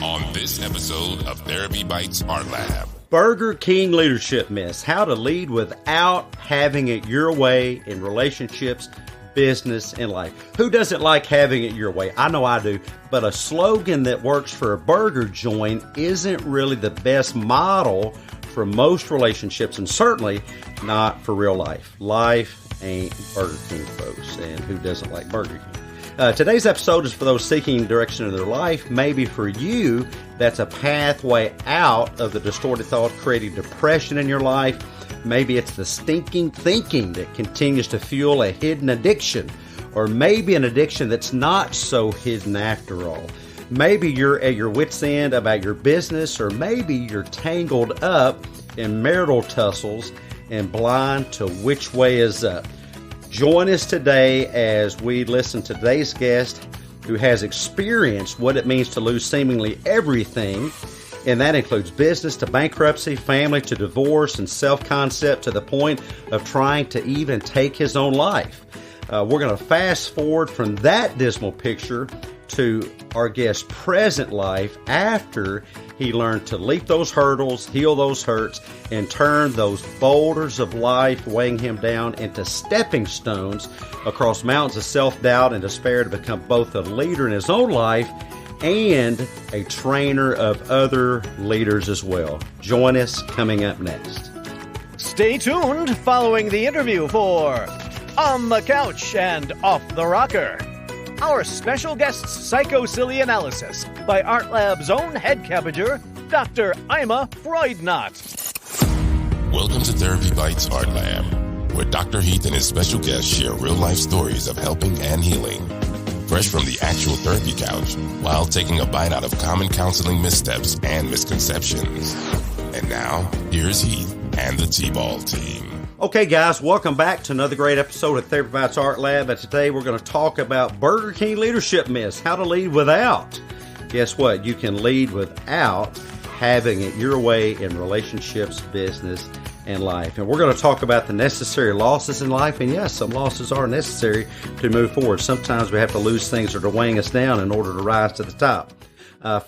on this episode of Therapy Bites Art Lab. Burger King leadership myths: how to lead without having it your way in relationships, business, and life. Who doesn't like having it your way? I know I do. But a slogan that works for a burger joint isn't really the best model for most relationships, and certainly not for real life. Life ain't Burger King, folks, and who doesn't like Burger King? Today's episode is for those seeking direction in their life. Maybe for you, that's a pathway out of the distorted thought creating depression in your life. Maybe it's the stinking thinking that continues to fuel a hidden addiction, or maybe an addiction that's not so hidden after all. Maybe you're at your wit's end about your business, or maybe you're tangled up in marital tussles and blind to which way is up. Join us today as we listen to today's guest who has experienced what it means to lose seemingly everything, and that includes business to bankruptcy, family to divorce, and self-concept to the point of trying to even take his own life. We're going to fast forward from that dismal picture to our guest's present life after he learned to leap those hurdles, heal those hurts, and turn those boulders of life weighing him down into stepping stones across mountains of self-doubt and despair to become both a leader in his own life and a trainer of other leaders as well. Join us coming up next. Stay tuned following the interview for On the Couch and Off the Rocker, our special guest's psycho-silly analysis by Art Lab's own head cabbager, Dr. Ima Freudnot. Welcome to Therapy Bites Art Lab, where Dr. Heath and his special guests share real-life stories of helping and healing, fresh from the actual therapy couch, while taking a bite out of common counseling missteps and misconceptions. And now, here's Heath and the T-Ball team. Okay, guys, welcome back to another great episode of Therapy Bites Art Lab. And today we're going to talk about Burger King leadership myths, how to lead without. Guess what? You can lead without having it your way in relationships, business, and life. And we're going to talk about the necessary losses in life. And yes, some losses are necessary to move forward. Sometimes we have to lose things that are weighing us down in order to rise to the top.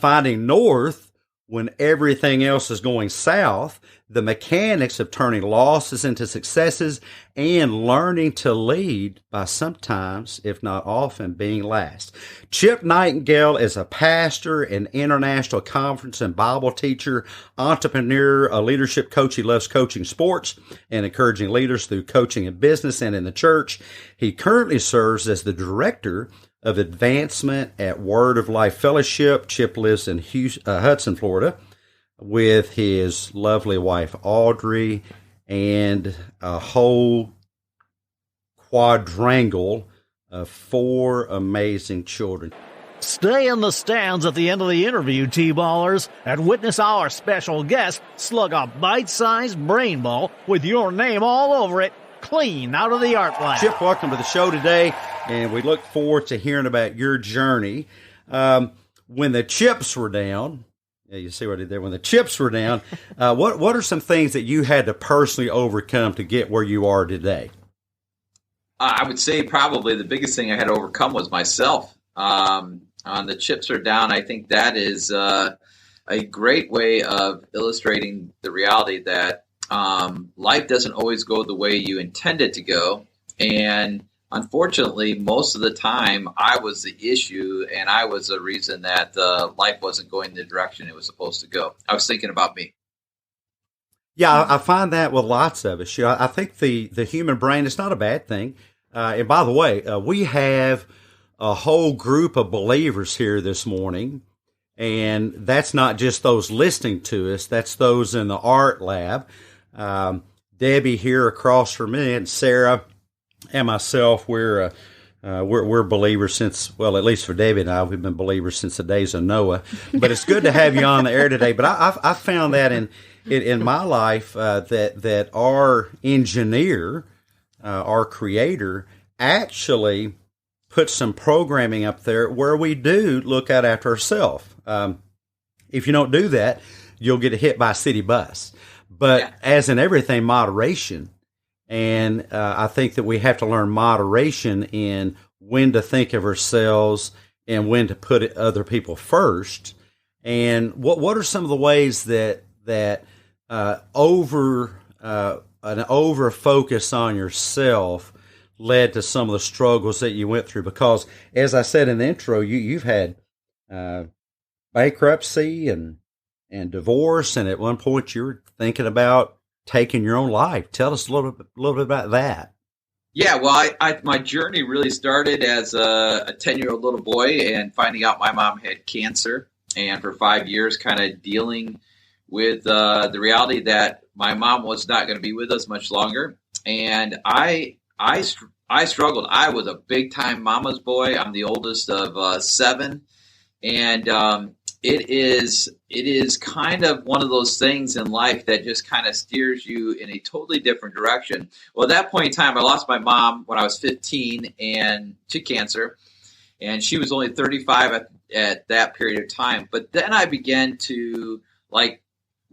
Finding north when everything else is going south, the mechanics of turning losses into successes, and learning to lead by sometimes, if not often, being last. Chip Nightingale is a pastor, an international conference and Bible teacher, entrepreneur, a leadership coach. He loves coaching sports and encouraging leaders through coaching in business and in the church. He currently serves as the director of advancement at Word of Life Fellowship. Chip lives in Hudson, Florida, with his lovely wife, Audrey, and a whole quadrangle of 4 amazing children. Stay in the stands at the end of the interview, T-Ballers, and witness our special guest slug a bite-sized brain ball with your name all over it, clean out of the art lab. Chip, welcome to the show today, and we look forward to hearing about your journey. When the chips were down, yeah, you see what I did there. When the chips were down, what are some things that you had to personally overcome to get where you are today? I would say probably the biggest thing I had to overcome was myself. On the chips are down, I think that is a great way of illustrating the reality that life doesn't always go the way you intend it to go. And unfortunately, most of the time, I was the issue, and I was the reason that life wasn't going the direction it was supposed to go. I was thinking about me. Yeah, I find that with lots of us. I think the human brain is not a bad thing. And by the way, we have a whole group of believers here this morning, and that's not just those listening to us. That's those in the art lab. Debbie here across from me, and Sarah and myself, we're believers since, well, at least for Debbie and I, we've been believers since the days of Noah. But it's good to have you on the air today. But I found that in my life that our engineer, our creator, actually put some programming up there where we do look out after ourselves. If you don't do that, you'll get hit by a city bus. But as in everything, moderation. And I think that we have to learn moderation in when to think of ourselves and when to put other people first. And what are some of the ways that an over focus on yourself led to some of the struggles that you went through? Because, as I said in the intro, you've had bankruptcy and divorce, and at one point you were thinking about taking your own life. Tell us a little bit about that. Yeah, well, my journey really started as a 10-year-old little boy and finding out my mom had cancer, and for 5 years kind of dealing with the reality that my mom was not going to be with us much longer. And I struggled. I was a big-time mama's boy. I'm the oldest of 7, and it is kind of one of those things in life that just kind of steers you in a totally different direction. Well, at that point in time, I lost my mom when I was 15 and to cancer, and she was only 35 at that period of time. But then I began to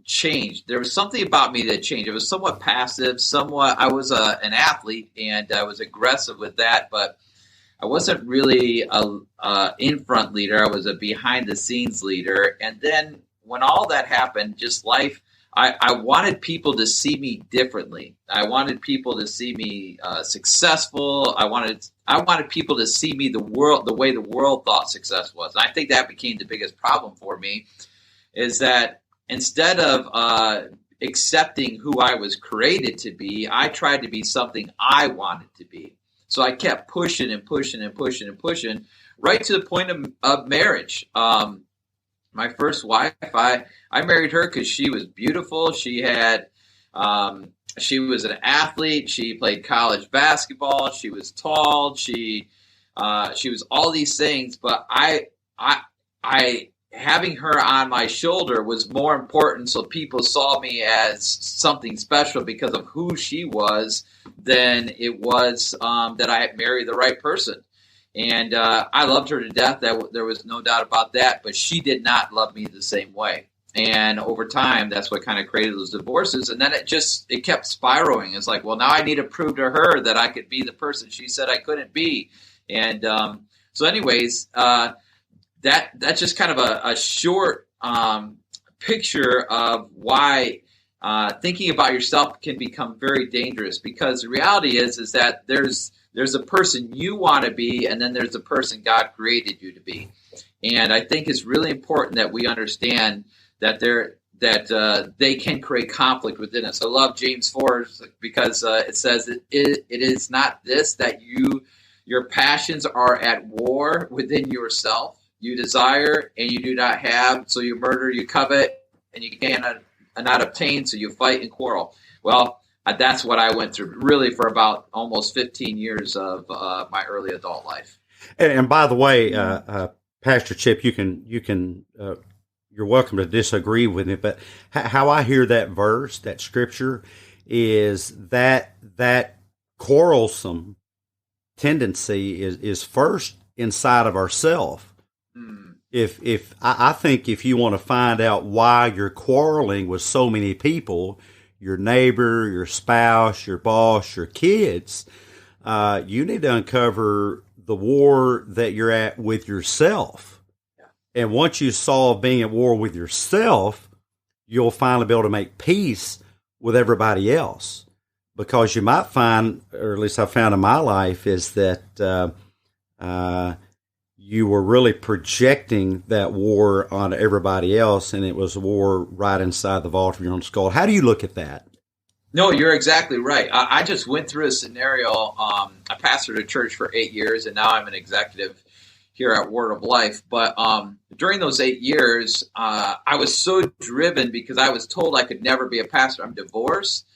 change. There was something about me that changed. It was somewhat passive, I was an athlete, and I was aggressive with that, but I wasn't really a in-front leader. I was a behind-the-scenes leader. And then when all that happened, just life, I wanted people to see me differently. I wanted people to see me successful. I wanted people to see me the way the world thought success was. And I think that became the biggest problem for me, is that instead of accepting who I was created to be, I tried to be something I wanted to be. So I kept pushing and pushing and pushing and pushing, right to the point of marriage. My first wife, I married her because she was beautiful. She was an athlete. She played college basketball. She was tall. She was all these things. But I having her on my shoulder was more important, so people saw me as something special because of who she was than it was that I had married the right person. And I loved her to death. There was no doubt about that, but she did not love me the same way. And over time, that's what kind of created those divorces. And then it kept spiraling. It's like, well, now I need to prove to her that I could be the person she said I couldn't be. And so anyways, that's just kind of a short picture of why thinking about yourself can become very dangerous, because the reality is that there's a person you want to be, and then there's a person God created you to be. And I think it's really important that we understand that they can create conflict within us. I love James 4 because it says it is not this, that your passions are at war within yourself. You desire and you do not have, so you murder, you covet, and you cannot obtain, so you fight and quarrel. Well, that's what I went through, really, for about almost 15 years of my early adult life. And by the way, Pastor Chip, you're welcome to disagree with me, but how I hear that verse, that scripture, is that quarrelsome tendency is first inside of ourselves. If I think if you want to find out why you're quarreling with so many people, your neighbor, your spouse, your boss, your kids, you need to uncover the war that you're at with yourself. Yeah. And once you solve being at war with yourself, you'll finally be able to make peace with everybody else. Because you might find, or at least I found in my life, is that you were really projecting that war onto everybody else, and it was a war right inside the vault of your own skull. How do you look at that? No, you're exactly right. I just went through a scenario. I pastored a church for 8 years, and now I'm an executive here at Word of Life. But during those 8 years, I was so driven because I was told I could never be a pastor. I'm divorced.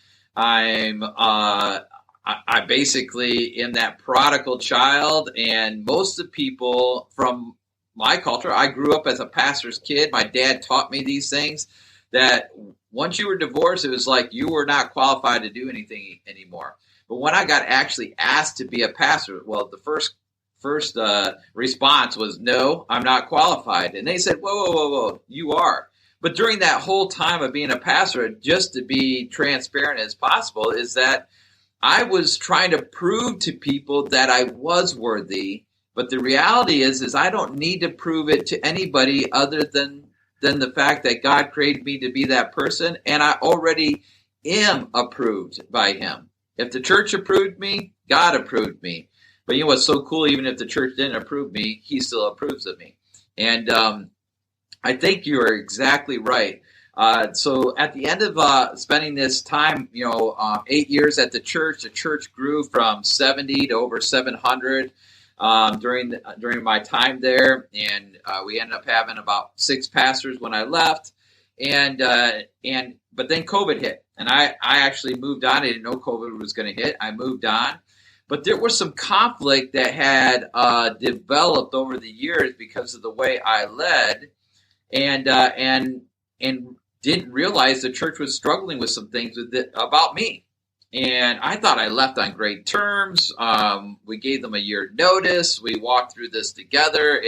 I basically am that prodigal child, and most of the people from my culture, I grew up as a pastor's kid. My dad taught me these things, that once you were divorced, it was like you were not qualified to do anything anymore. But when I got actually asked to be a pastor, well, the first response was, no, I'm not qualified. And they said, whoa, you are. But during that whole time of being a pastor, just to be transparent as possible, is that I was trying to prove to people that I was worthy, but the reality is I don't need to prove it to anybody other than than the fact that God created me to be that person, and I already am approved by him. If the church approved me, God approved me. But you know what's so cool? Even if the church didn't approve me, he still approves of me. And I think you are exactly right. So at the end of spending this time, 8 years at the church grew from 70 to over 700 during my time there, and we ended up having about 6 pastors when I left, but then COVID hit, and I actually moved on. I didn't know COVID was going to hit. I moved on, but there was some conflict that had developed over the years because of the way I led, and didn't realize the church was struggling with some things about me. And I thought I left on great terms. We gave them a year notice. We walked through this together.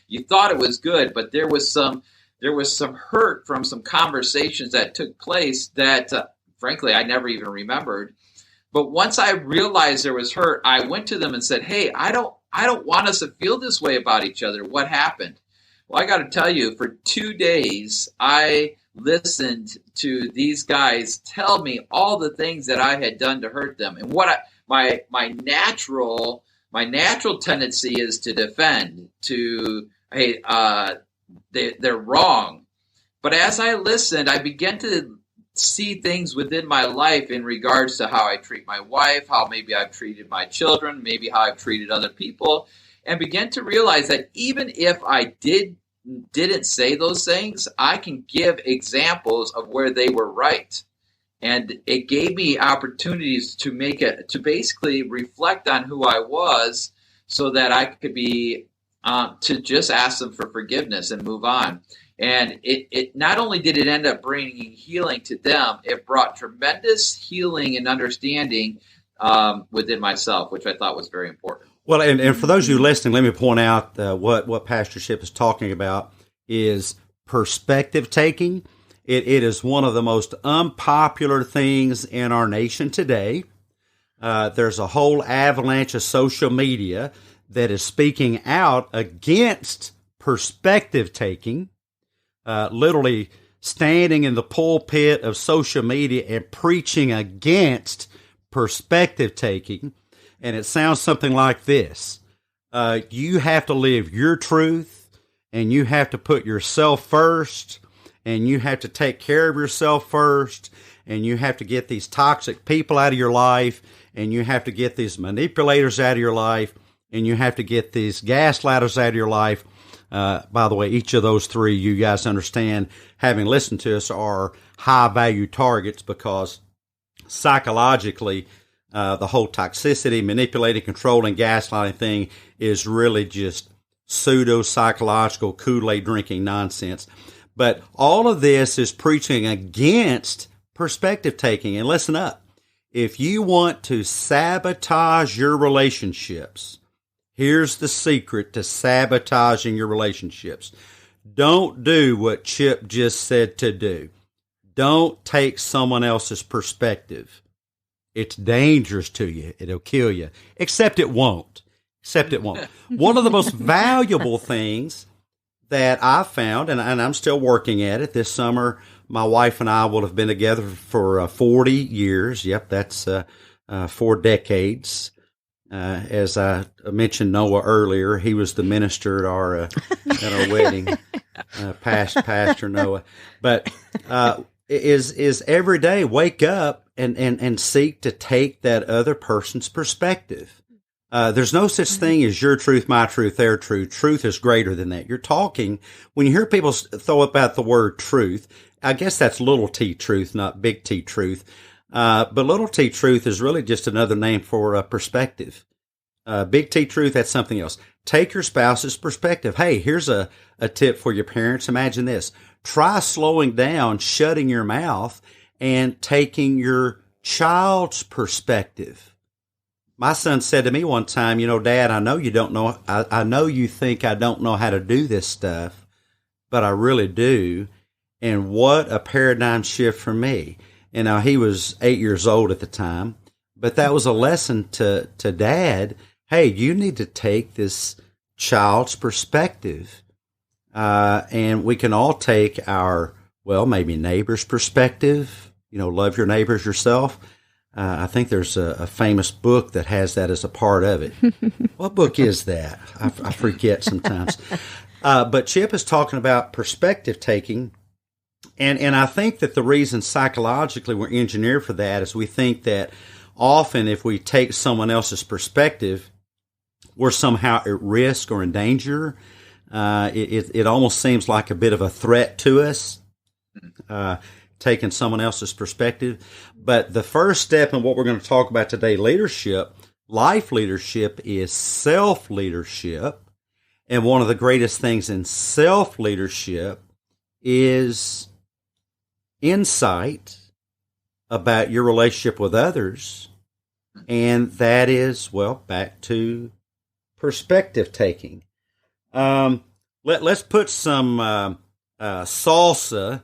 You thought it was good, but there was some hurt from some conversations that took place that, frankly, I never even remembered. But once I realized there was hurt, I went to them and said, "Hey, I don't want us to feel this way about each other. What happened?" Well, I got to tell you, for 2 days, I listened to these guys tell me all the things that I had done to hurt them, and my natural tendency is to defend. Hey, they're wrong. But as I listened, I began to see things within my life in regards to how I treat my wife, how maybe I've treated my children, maybe how I've treated other people, and began to realize that even if I didn't say those things, I can give examples of where they were right. And it gave me opportunities to basically reflect on who I was, so that I could be to just ask them for forgiveness and move on. And it not only did it end up bringing healing to them, it brought tremendous healing and understanding within myself, which I thought was very important. Well, and for those of you listening, let me point out what Pastor Ship is talking about is perspective taking. It is one of the most unpopular things in our nation today. There's a whole avalanche of social media that is speaking out against perspective taking, literally standing in the pulpit of social media and preaching against perspective taking. And it sounds something like this. You have to live your truth, and you have to put yourself first, and you have to take care of yourself first, and you have to get these toxic people out of your life, and you have to get these manipulators out of your life, and you have to get these gaslighters out of your life. By the way, each of those three, you guys understand, having listened to us, are high-value targets because psychologically, the whole toxicity, manipulating, controlling, gaslighting thing is really just pseudo-psychological Kool-Aid drinking nonsense. But all of this is preaching against perspective taking. And listen up. If you want to sabotage your relationships, here's the secret to sabotaging your relationships. Don't do what Chip just said to do. Don't take someone else's perspective. It's dangerous to you. It'll kill you. Except it won't. One of the most valuable things that I found, and I'm still working at it, this summer, my wife and I will have been together for 40 years. Yep, that's 4 decades. As I mentioned Noah earlier, he was the minister at our wedding, Pastor Noah. But is every day wake up and seek to take that other person's perspective. There's no such thing as your truth, my truth, their truth. Truth is greater than that. You're talking, when you hear people throw about the word truth, I guess that's little t truth, not big T truth. But little t truth is really just another name for perspective. Big T truth, that's something else. Take your spouse's perspective. Hey, here's a tip for your parents. Imagine this. Try slowing down, shutting your mouth, and taking your child's perspective. My son said to me one time, Dad, I know you don't know, I know you think I don't know how to do this stuff, but I really do. And what a paradigm shift for me. And now he was 8 years old at the time, but that was a lesson to Dad. Hey, you need to take this child's perspective. And we can all take our, well, maybe neighbor's perspective, love your neighbors yourself. I think there's a famous book that has that as a part of it. What book is that? I forget sometimes. But Chip is talking about perspective taking. And I think that the reason psychologically we're engineered for that is we think that often if we take someone else's perspective, we're somehow at risk or in danger. It almost seems like a bit of a threat to us, taking someone else's perspective. But the first step in what we're going to talk about today, life leadership, is self-leadership. And one of the greatest things in self-leadership is insight about your relationship with others. And that is, well, back to perspective taking. Let's put some salsa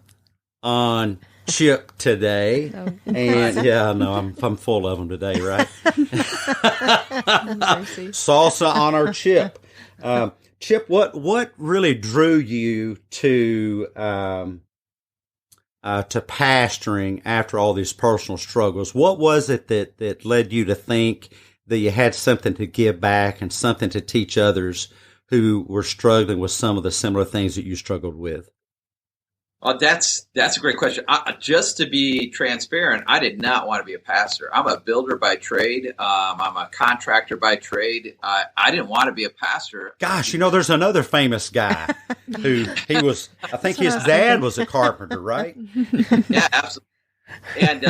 on Chip today. And yeah, no, I'm full of them today, right? Salsa on our Chip. Chip, what really drew you to pastoring after all these personal struggles? What was it that led you to think that you had something to give back and something to teach others who were struggling with some of the similar things that you struggled with? Well, that's a great question. Just to be transparent, I did not want to be a pastor. I'm a builder by trade. I'm a contractor by trade. I didn't want to be a pastor. Gosh, there's another famous guy who I think his dad was a carpenter, right? Yeah, absolutely. And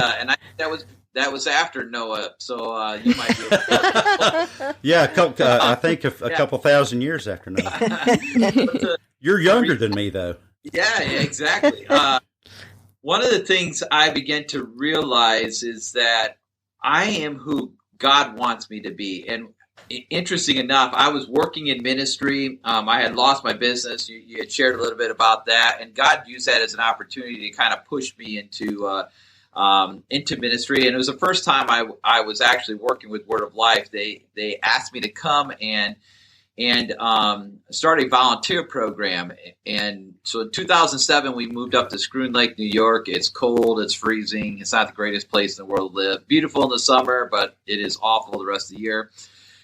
that was after Noah, so you might be able to. Yeah, I think a couple thousand years after Noah. You're younger than me, though. Yeah, exactly. One of the things I began to realize is that I am who God wants me to be. And interesting enough, I was working in ministry. I had lost my business. You had shared a little bit about that. And God used that as an opportunity to kind of push me into ministry. And it was the first time I was actually working with Word of Life. They asked me to come and start a volunteer program. And so in 2007, we moved up to Schroon Lake, New York. It's cold. It's freezing. It's not the greatest place in the world to live. Beautiful in the summer, but it is awful the rest of the year.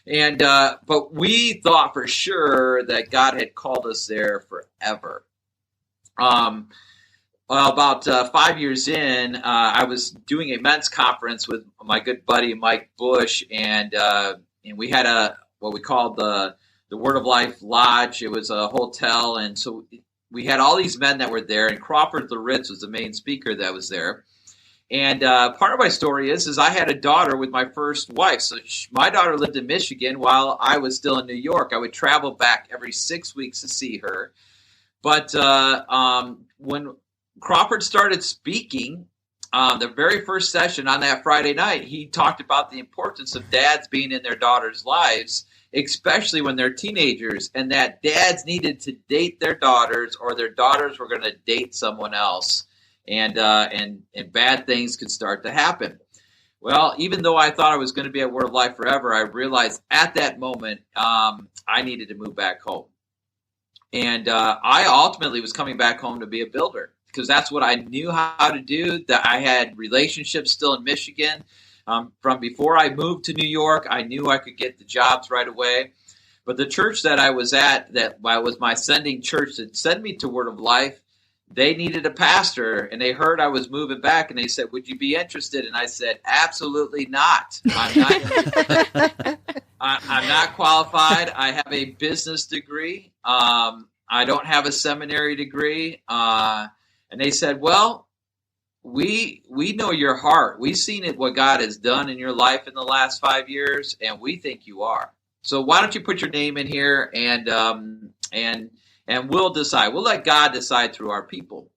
And but we thought for sure that God had called us there forever. Well, about 5 years in, I was doing a men's conference with my good buddy Mike Bush, and we had what we called the Word of Life Lodge. It was a hotel, and so we had all these men that were there, and Crawford Loritz was the main speaker that was there. And part of my story is I had a daughter with my first wife. So my daughter lived in Michigan while I was still in New York. I would travel back every 6 weeks to see her. But when Crawford started speaking, the very first session on that Friday night, he talked about the importance of dads being in their daughters' lives, especially when they're teenagers, and that dads needed to date their daughters or their daughters were going to date someone else, and bad things could start to happen. Well, even though I thought I was going to be at Word of Life forever, I realized at that moment I needed to move back home. And I ultimately was coming back home to be a builder because that's what I knew how to do, that I had relationships still in Michigan. From before I moved to New York, I knew I could get the jobs right away. But the church that I was at, that was my sending church that sent me to Word of Life, they needed a pastor, and they heard I was moving back, and they said, "Would you be interested?" And I said, "Absolutely not. I'm not qualified. I have a business degree. I don't have a seminary degree." And they said, "Well, we know your heart. We've seen what God has done in your life in the last 5 years, and we think you are. So why don't you put your name in here and we'll decide. We'll let God decide through our people."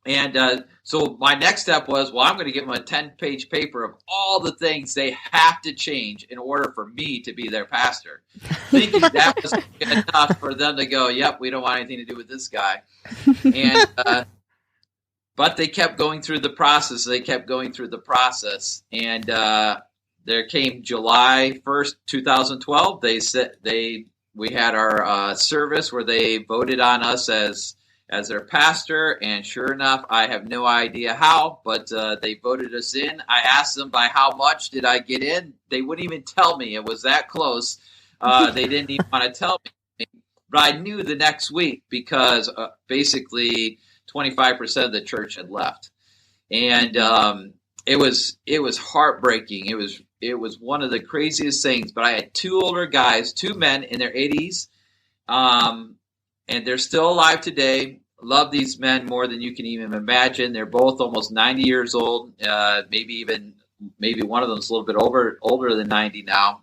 And so my next step was, well, I'm going to give them a 10-page paper of all the things they have to change in order for me to be their pastor, thinking that was enough for them to go, "Yep, we don't want anything to do with this guy." And but they kept going through the process. And there came July 1st, 2012. They we had our service where they voted on us as their pastor, and sure enough, I have no idea how, but they voted us in. I asked them by how much did I get in. They wouldn't even tell me. It was that close. They didn't even want to tell me. But I knew the next week because basically 25% of the church had left. And it was heartbreaking. It was one of the craziest things. But I had two older guys, two men in their 80s, and they're still alive today. Love these men more than you can even imagine. They're both almost 90 years old. Maybe one of them's a little bit older than 90 now.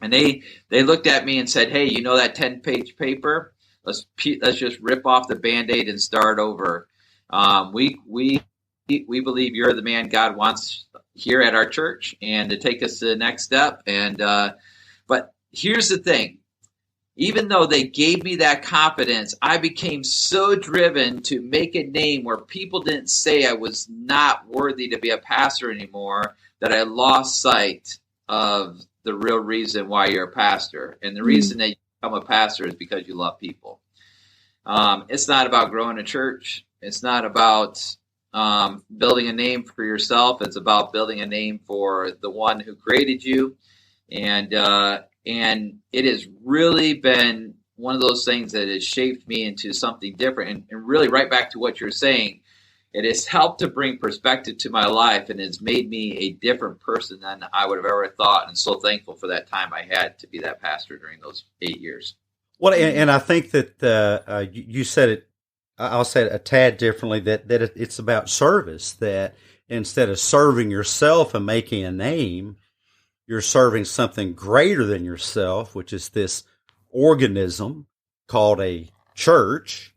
And they looked at me and said, "Hey, you know that 10-page paper? Let's just rip off the Band-Aid and start over. We believe you're the man God wants here at our church, and to take us to the next step." And but here's the thing. Even though they gave me that confidence, I became so driven to make a name where people didn't say I was not worthy to be a pastor anymore, that I lost sight of the real reason why you're a pastor. And the reason that you become a pastor is because you love people. It's not about growing a church. It's not about building a name for yourself. It's about building a name for the one who created you. And it has really been one of those things that has shaped me into something different. And really, right back to what you're saying, it has helped to bring perspective to my life and has made me a different person than I would have ever thought. And so thankful for that time I had to be that pastor during those 8 years. Well, and I think that you said it, I'll say it a tad differently, that it's about service, that instead of serving yourself and making a name, you're serving something greater than yourself, which is this organism called a church.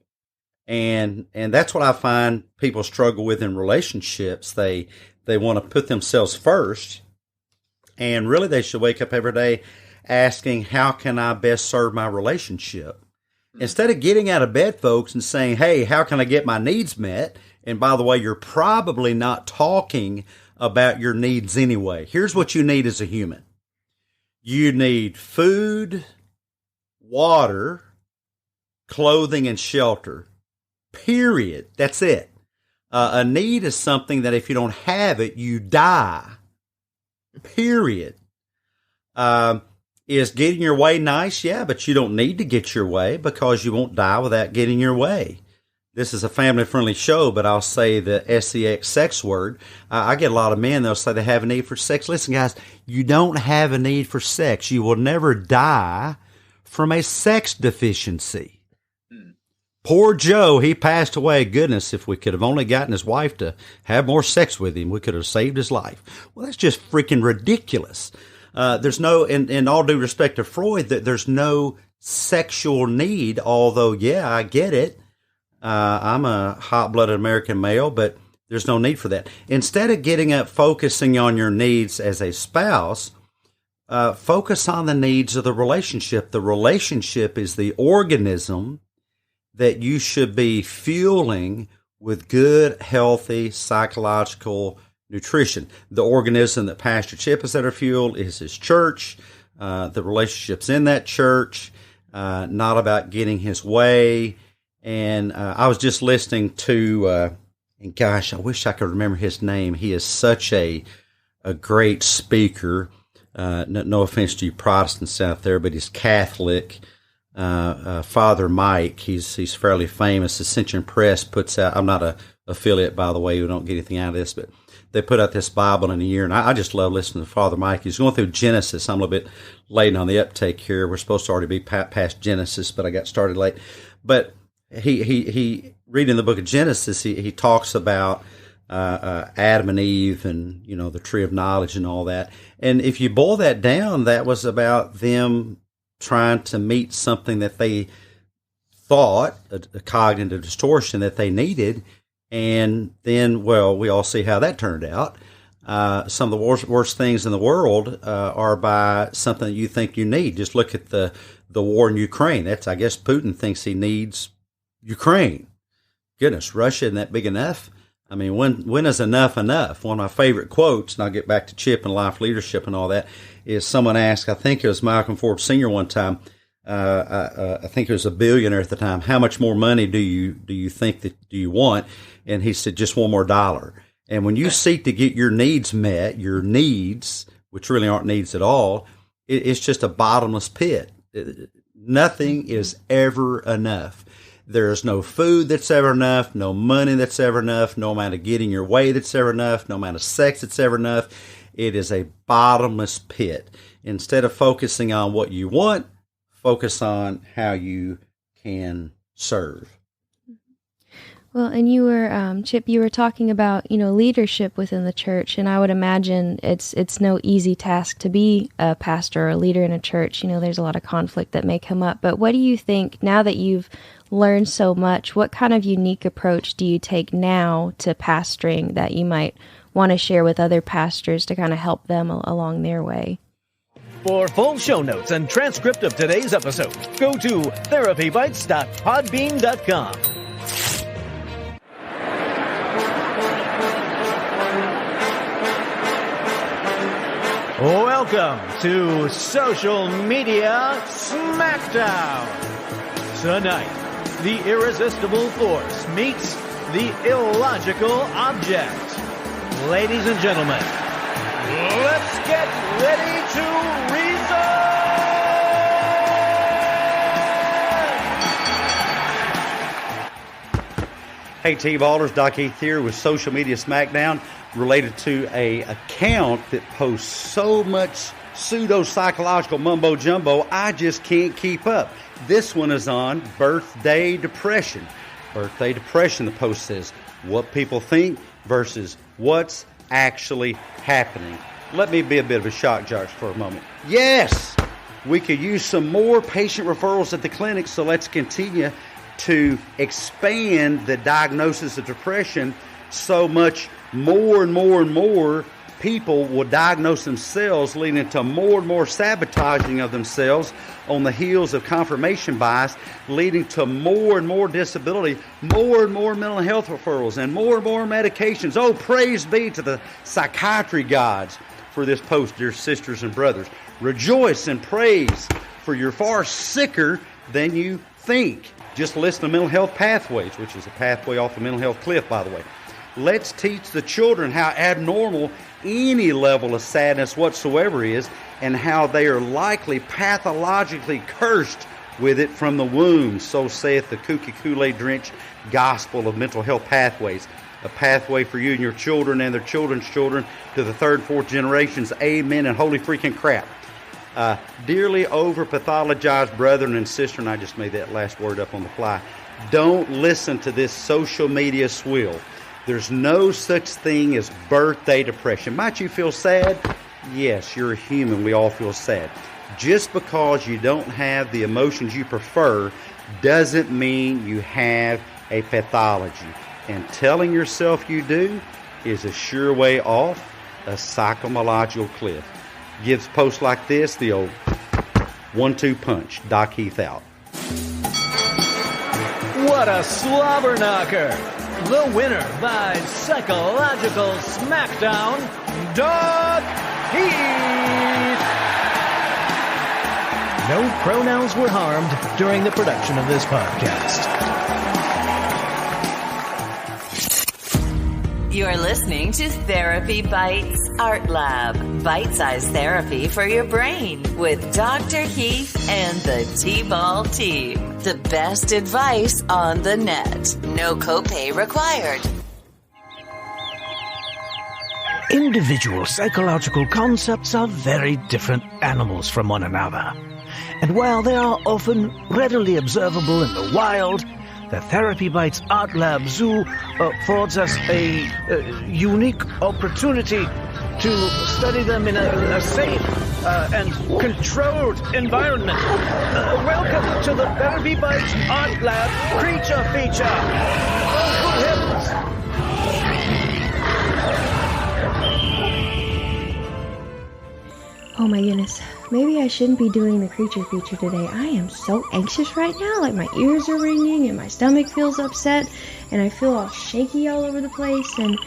And that's what I find people struggle with in relationships. They want to put themselves first, and really they should wake up every day asking, how can I best serve my relationship? Instead of getting out of bed, folks, and saying, hey, how can I get my needs met? And by the way, you're probably not talking about your needs anyway. Here's what you need as a human. You need food, water, clothing, and shelter. Period. That's it. A need is something that if you don't have it, you die. Period. Is getting your way nice? Yeah, but you don't need to get your way because you won't die without getting your way. This is a family-friendly show, but I'll say the SEX sex word. I get a lot of men, they'll say they have a need for sex. Listen, guys, you don't have a need for sex. You will never die from a sex deficiency. Poor Joe, he passed away. Goodness, if we could have only gotten his wife to have more sex with him, we could have saved his life. Well, that's just freaking ridiculous. There's no, in all due respect to Freud, there's no sexual need, although, yeah, I get it. I'm a hot-blooded American male, but there's no need for that. Instead of getting up focusing on your needs as a spouse, focus on the needs of the relationship. The relationship is the organism that you should be fueling with good, healthy, psychological nutrition. The organism that Pastor Chip is that are fueled is his church, the relationships in that church, not about getting his way. And I was just listening to, and gosh, I wish I could remember his name. He is such a great speaker. No offense to you Protestants out there, but he's Catholic. Father Mike, he's fairly famous. Ascension Press puts out, I'm not a affiliate, by the way, we don't get anything out of this, but they put out this Bible in a year, and I just love listening to Father Mike. He's going through Genesis. I'm a little bit late on the uptake here. We're supposed to already be past Genesis, but I got started late. But he reading the book of Genesis, he talks about Adam and Eve and, you know, the tree of knowledge and all that. And if you boil that down, that was about them trying to meet something that they thought, a cognitive distortion that they needed. And then, well, we all see how that turned out. Some of the worst things in the world are by something that you think you need. Just look at the war in Ukraine. That's, I guess, Putin thinks he needs Ukraine. Goodness, Russia isn't that big enough. I mean, when is enough enough? One of my favorite quotes, and I'll get back to Chip and life leadership and all that, is someone asked, I think it was Malcolm Forbes Sr. one time, I think he was a billionaire at the time. How much more money do you think that do you want? And he said, just one more dollar. And when you seek to get your needs met, your needs, which really aren't needs at all, it's just a bottomless pit. Nothing is ever enough. There is no food that's ever enough, no money that's ever enough, no amount of getting your way that's ever enough, no amount of sex that's ever enough. It is a bottomless pit. Instead of focusing on what you want, focus on how you can serve. Well, and you were, Chip, you were talking about, leadership within the church, and I would imagine it's no easy task to be a pastor or a leader in a church. There's a lot of conflict that may come up. But what do you think, now that you've learned so much, what kind of unique approach do you take now to pastoring that you might want to share with other pastors to kind of help them along their way? For full show notes and transcript of today's episode, go to therapybites.podbean.com. Welcome to Social Media Smackdown. Tonight, the irresistible force meets the illogical object. Ladies and gentlemen, let's get ready to reason! Hey, T-Ballers, Doc Heath here with Social Media Smackdown, related to a account that posts so much pseudo-psychological mumbo-jumbo, I just can't keep up. This one is on birthday depression. Birthday depression, the post says, what people think versus what's actually happening. Let me be a bit of a shock jock for a moment. Yes, we could use some more patient referrals at the clinic, so let's continue to expand the diagnosis of depression so much more and more and more people will diagnose themselves, leading to more and more sabotaging of themselves on the heels of confirmation bias, leading to more and more disability, more and more mental health referrals, and more medications. Oh, praise be to the psychiatry gods for this post, dear sisters and brothers. Rejoice and praise, for you're far sicker than you think. Just listen to Mental Health Pathways, which is a pathway off the mental health cliff, by the way. Let's teach the children how abnormal any level of sadness whatsoever is, and how they are likely pathologically cursed with it from the womb. So saith the kooky Kool-Aid drenched gospel of mental health pathways. A pathway for you and your children and their children's children to the third, fourth generations. Amen and holy freaking crap. Dearly over-pathologized brethren and sister, and I just made that last word up on the fly, don't listen to this social media swill. There's no such thing as birthday depression. Might you feel sad? Yes, you're a human. We all feel sad. Just because you don't have the emotions you prefer doesn't mean you have a pathology. And telling yourself you do is a sure way off a psychomalagical cliff. Gives posts like this the old 1-2 punch. Doc Heath out. What a slobber knocker! The winner by Psychological Smackdown, Doc Heath! No pronouns were harmed during the production of this podcast. You're listening to Therapy Bites Art Lab, bite-sized therapy for your brain with Dr. Heath and the T-Ball team. The best advice on the net. No copay required. Individual psychological concepts are very different animals from one another. And while they are often readily observable in the wild, the Therapy Bites Art Lab Zoo affords us a unique opportunity to study them in a safe and controlled environment. Welcome to the Therapy Bites Art Lab Creature Feature. Oh, good heavens! Oh my goodness. Maybe I shouldn't be doing the creature feature today. I am so anxious right now. Like my ears are ringing and my stomach feels upset and I feel all shaky all over the place. And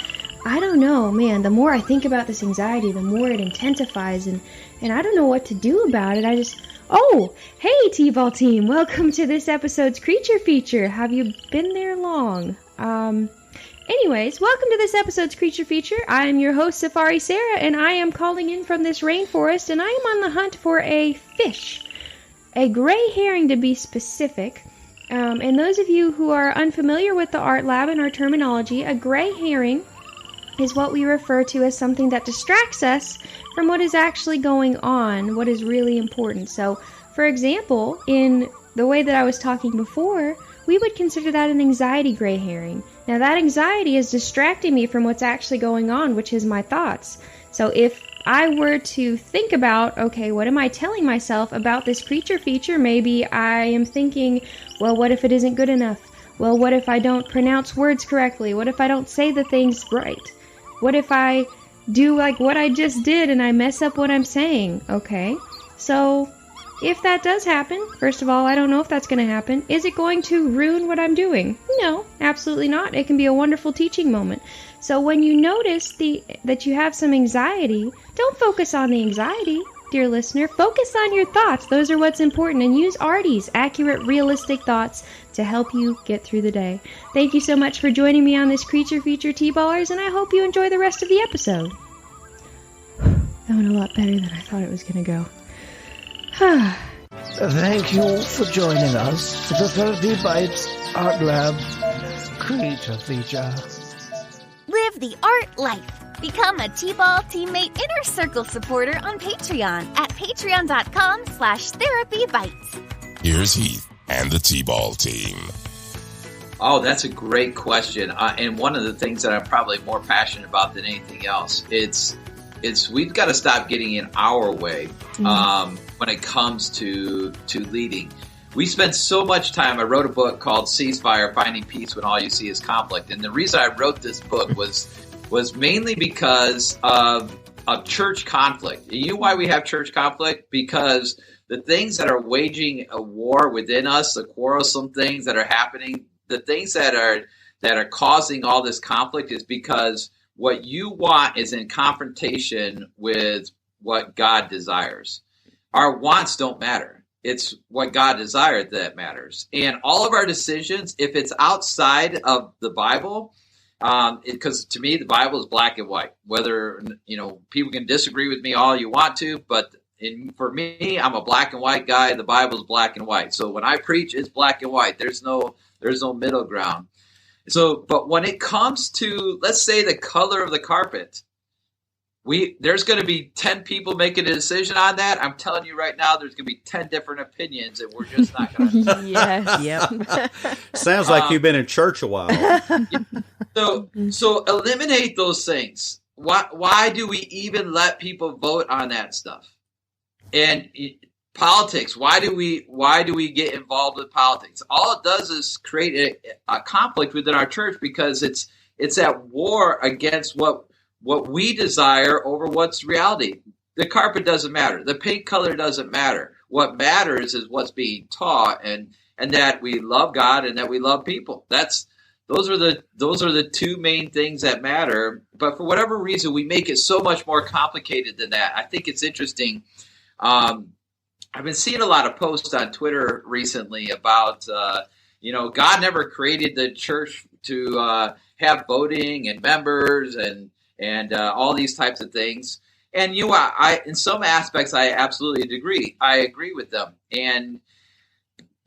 I don't know, man, the more I think about this anxiety, the more it intensifies and I don't know what to do about it. I just Oh, hey T-Ball team, welcome to this episode's Creature Feature. Have you been there long? Anyways, welcome to this episode's Creature Feature. I am your host, Safari Sarah, and I am calling in from this rainforest, and I am on the hunt for a fish. A gray herring, to be specific. And those of you who are unfamiliar with the art lab and our terminology, a gray herring is what we refer to as something that distracts us from what is actually going on, what is really important. So, for example, in the way that I was talking before, we would consider that an anxiety gray herring. Now, that anxiety is distracting me from what's actually going on, which is my thoughts. So if I were to think about, okay, what am I telling myself about this creature feature? Maybe I am thinking, well, what if it isn't good enough? Well, what if I don't pronounce words correctly? What if I don't say the things right? What if I do like what I just did and I mess up what I'm saying? Okay, so if that does happen, first of all, I don't know if that's going to happen. Is it going to ruin what I'm doing? No, absolutely not. It can be a wonderful teaching moment. So when you notice that you have some anxiety, don't focus on the anxiety, dear listener. Focus on your thoughts. Those are what's important. And use Artie's accurate, realistic thoughts to help you get through the day. Thank you so much for joining me on this Creature Feature, T-Ballers, and I hope you enjoy the rest of the episode. That went a lot better than I thought it was going to go. Thank you for joining us for the Therapy Bites Art Lab Creature Feature. Live the art life. Become a T-Ball Teammate Inner Circle supporter on Patreon at patreon.com/therapybites. Here's Heath and the T-Ball team. Oh, that's a great question. And one of the things that I'm probably more passionate about than anything else, it's we've got to stop getting in our way when it comes to leading. We spend so much time. I wrote a book called Ceasefire, Finding Peace When All You See Is Conflict. And the reason I wrote this book was mainly because of church conflict. You know why we have church conflict? Because the things that are waging a war within us, the quarrelsome things that are happening, the things that are causing all this conflict is because what you want is in confrontation with what God desires. Our wants don't matter. It's what God desired that matters. And all of our decisions, if it's outside of the Bible, because to me, the Bible is black and white. Whether, people can disagree with me all you want to, but for me, I'm a black and white guy. The Bible is black and white. So when I preach, it's black and white. There's no middle ground. So, but when it comes to, let's say, the color of the carpet, there's going to be 10 people making a decision on that. I'm telling you right now, there's going to be 10 different opinions, and we're just not going to. Yes. Yep. Sounds like you've been in church a while. So eliminate those things. Why do we even let people vote on that stuff? And politics. Why do we get involved with politics? All it does is create a conflict within our church because it's at war against what we desire over what's reality. The carpet doesn't matter. The paint color doesn't matter. What matters is what's being taught and that we love God and that we love people. Those are the two main things that matter. But for whatever reason, we make it so much more complicated than that. I think it's interesting. I've been seeing a lot of posts on Twitter recently about, God never created the church to have voting and members and all these types of things. And I in some aspects I absolutely agree. I agree with them. And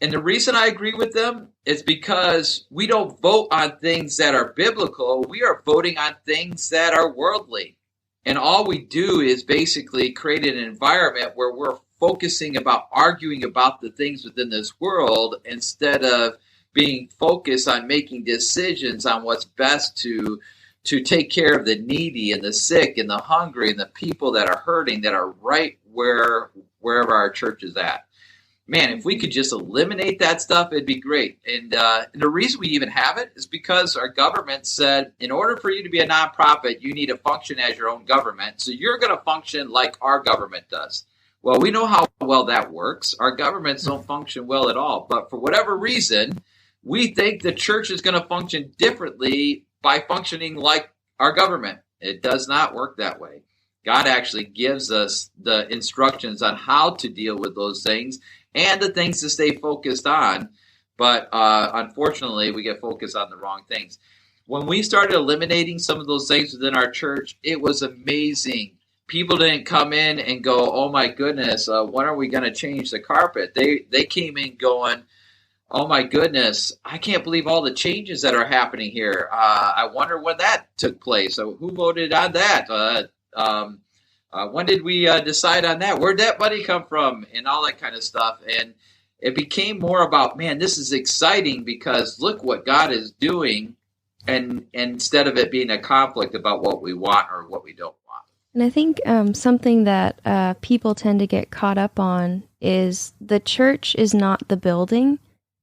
the reason I agree with them is because we don't vote on things that are biblical. We are voting on things that are worldly. And all we do is basically create an environment where we're focusing about arguing about the things within this world instead of being focused on making decisions on what's best to take care of the needy and the sick and the hungry and the people that are hurting that are right wherever our church is at. Man, if we could just eliminate that stuff, it'd be great. And the reason we even have it is because our government said, in order for you to be a nonprofit, you need to function as your own government. So you're going to function like our government does. Well, we know how well that works. Our governments don't function well at all. But for whatever reason, we think the church is going to function differently by functioning like our government. It does not work that way. God actually gives us the instructions on how to deal with those things and the things to stay focused on. But unfortunately, we get focused on the wrong things. When we started eliminating some of those things within our church, it was amazing. People didn't come in and go, "Oh my goodness, when are we going to change the carpet?" They came in going, "Oh my goodness, I can't believe all the changes that are happening here. I wonder when that took place. So who voted on that? When did we decide on that? Where'd that money come from?" And all that kind of stuff. And it became more about, man, this is exciting because look what God is doing. And instead of it being a conflict about what we want or what we don't want. And I think something that people tend to get caught up on is the church is not the building.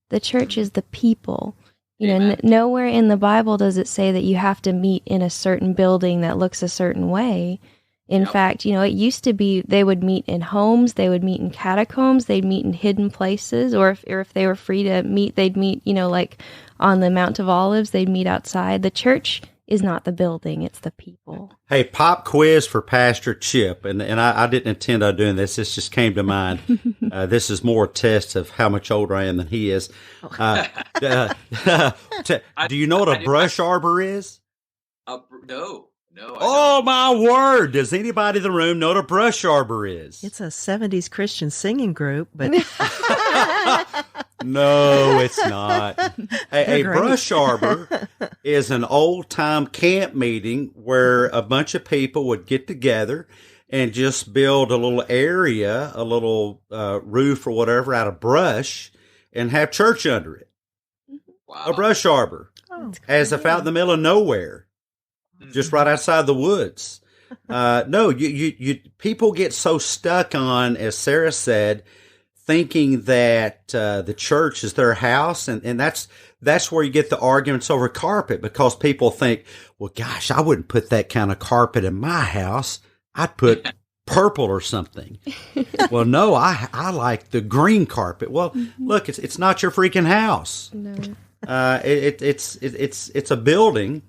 The church is the people. You know, nowhere in the Bible does it say that you have to meet in a certain building that looks a certain way. In fact, you know, it used to be they would meet in homes, they would meet in catacombs, they'd meet in hidden places, or if they were free to meet, they'd meet, you know, like on the Mount of Olives, they'd meet outside. The church is not the building, it's the people. Hey, pop quiz for Pastor Chip, and I didn't intend on doing this. This just came to mind. This is more a test of how much older I am than he is. Do you know what a brush arbor is? No. Oh, my word. Does anybody in the room know what a brush arbor is? It's a 70s Christian singing group, but... No, it's not. A brush arbor is an old-time camp meeting where a bunch of people would get together and just build a little area, a little roof or whatever out of brush and have church under it. Wow. A brush arbor. As if out in the middle of nowhere. Just right outside the woods. No, you people get so stuck on, as Sarah said, thinking that the church is their house, and that's where you get the arguments over carpet, because people think, well, gosh, I wouldn't put that kind of carpet in my house. I'd put purple or something. Well, no, I like the green carpet. Well, look, it's not your freaking house. No. It's a building.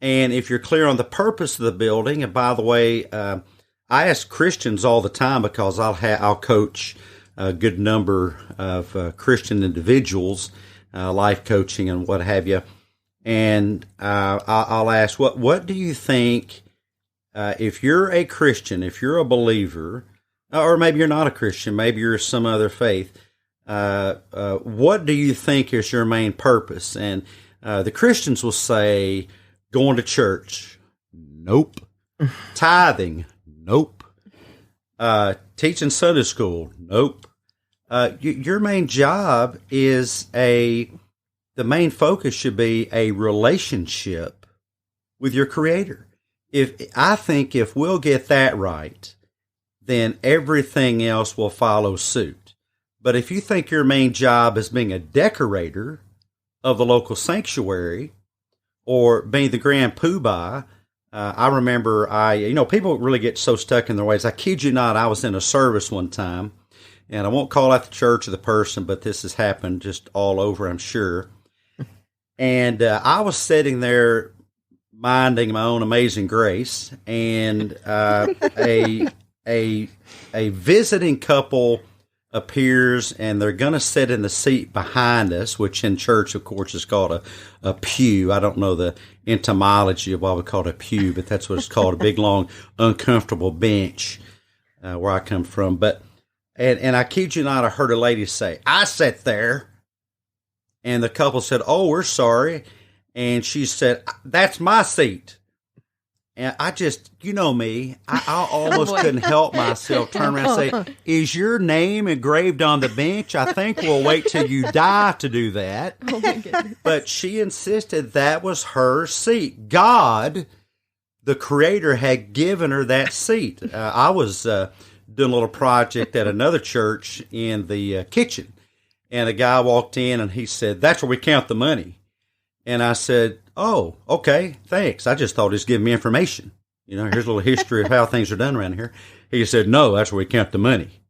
And if you're clear on the purpose of the building, and by the way, I ask Christians all the time, because I'll coach a good number of Christian individuals, life coaching and what have you, and I'll ask, what do you think, if you're a Christian, if you're a believer, or maybe you're not a Christian, maybe you're some other faith, what do you think is your main purpose? And the Christians will say, going to church, nope. Tithing, nope. Teaching Sunday school, nope. Your main job is the main focus should be a relationship with your Creator. I think if we'll get that right, then everything else will follow suit. But if you think your main job is being a decorator of the local sanctuary, or being the grand poobah, I remember people really get so stuck in their ways. I kid you not, I was in a service one time, and I won't call out the church or the person, but this has happened just all over, I'm sure. And I was sitting there minding my own amazing grace, and a visiting couple appears, and they're going to sit in the seat behind us, which in church, of course, is called a pew. I don't know the etymology of why we call it a pew, but that's what it's called, a big, long, uncomfortable bench where I come from. But and I kid you not, I heard a lady say, "I sat there." And the couple said, "Oh, we're sorry." And she said, "That's my seat." And I just, you know me, I almost couldn't help myself turn around and say, "Is your name engraved on the bench? I think we'll wait till you die to do that." Oh my goodness. But she insisted that was her seat. God, the Creator, had given her that seat. I was doing a little project at another church in the kitchen, and a guy walked in and he said, "That's where we count the money." And I said, "Oh, okay, thanks. I just thought he was giving me information. You know, here's a little history of how things are done around here." He said, "No, that's where we count the money."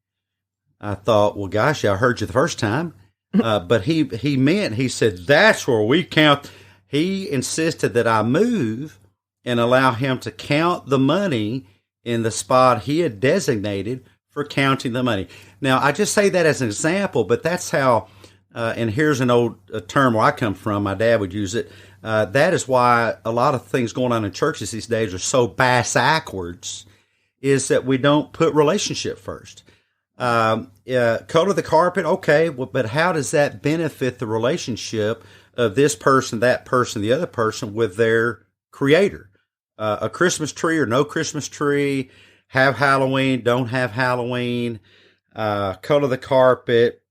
I thought, well, gosh, I heard you the first time. But he said, "That's where we count." He insisted that I move and allow him to count the money in the spot he had designated for counting the money. Now, I just say that as an example, but that's how, and here's an old term where I come from, my dad would use it, that is why a lot of things going on in churches these days are so bass-ackwards, is that we don't put relationship first. Color the carpet, okay, well, but how does that benefit the relationship of this person, that person, the other person with their creator? A Christmas tree or no Christmas tree, have Halloween, don't have Halloween, color the carpet,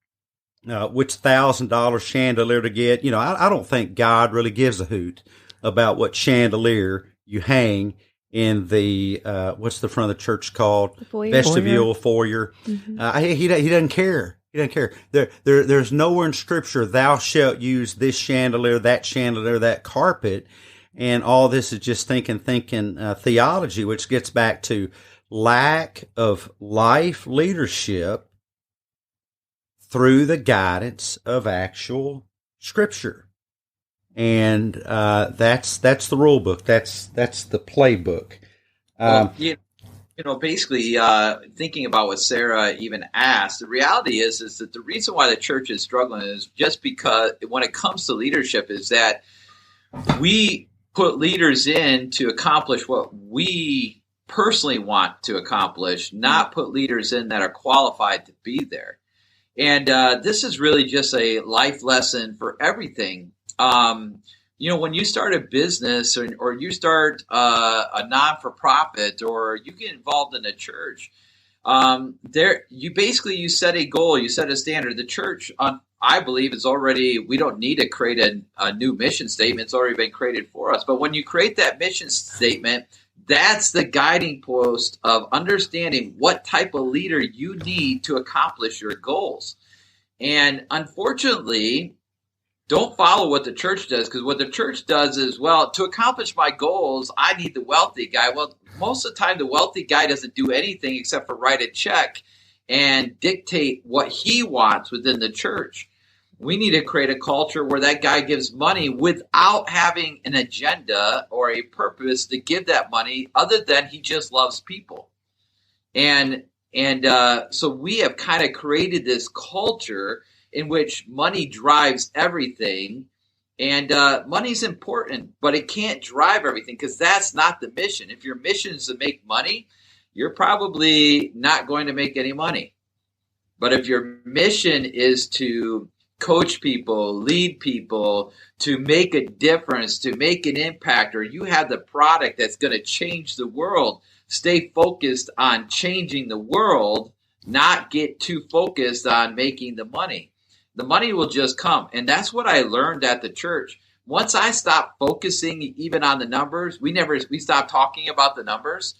which $1,000 chandelier to get. I don't think God really gives a hoot about what chandelier you hang in the, what's the front of the church called? The foyer. Vestibule, foyer. Mm-hmm. He doesn't care. He doesn't care. There's nowhere in Scripture, thou shalt use this chandelier, that carpet. And all this is just thinking theology, which gets back to lack of life leadership through the guidance of actual Scripture. And that's the rule book. That's the playbook. Basically, thinking about what Sarah even asked, the reality is that the reason why the church is struggling is just because when it comes to leadership is that we put leaders in to accomplish what we personally want to accomplish, not put leaders in that are qualified to be there. And this is really just a life lesson for everything. When you start a business or you start a non-for-profit or you get involved in a church, you set a goal, you set a standard. The church, I believe, we don't need to create a new mission statement. It's already been created for us. But when you create that mission statement, that's the guiding post of understanding what type of leader you need to accomplish your goals. And unfortunately, don't follow what the church does, because what the church does is, well, to accomplish my goals, I need the wealthy guy. Well, most of the time, the wealthy guy doesn't do anything except for write a check and dictate what he wants within the church. We need to create a culture where that guy gives money without having an agenda or a purpose to give that money other than he just loves people. And so we have kind of created this culture in which money drives everything. And money's important, but it can't drive everything because that's not the mission. If your mission is to make money, you're probably not going to make any money. But if your mission is to coach people, lead people, to make a difference, to make an impact, or you have the product that's going to change the world, stay focused on changing the world, not get too focused on making the money. The money will just come. And that's what I learned at the church. Once I stopped focusing even on the numbers, we stopped talking about the numbers.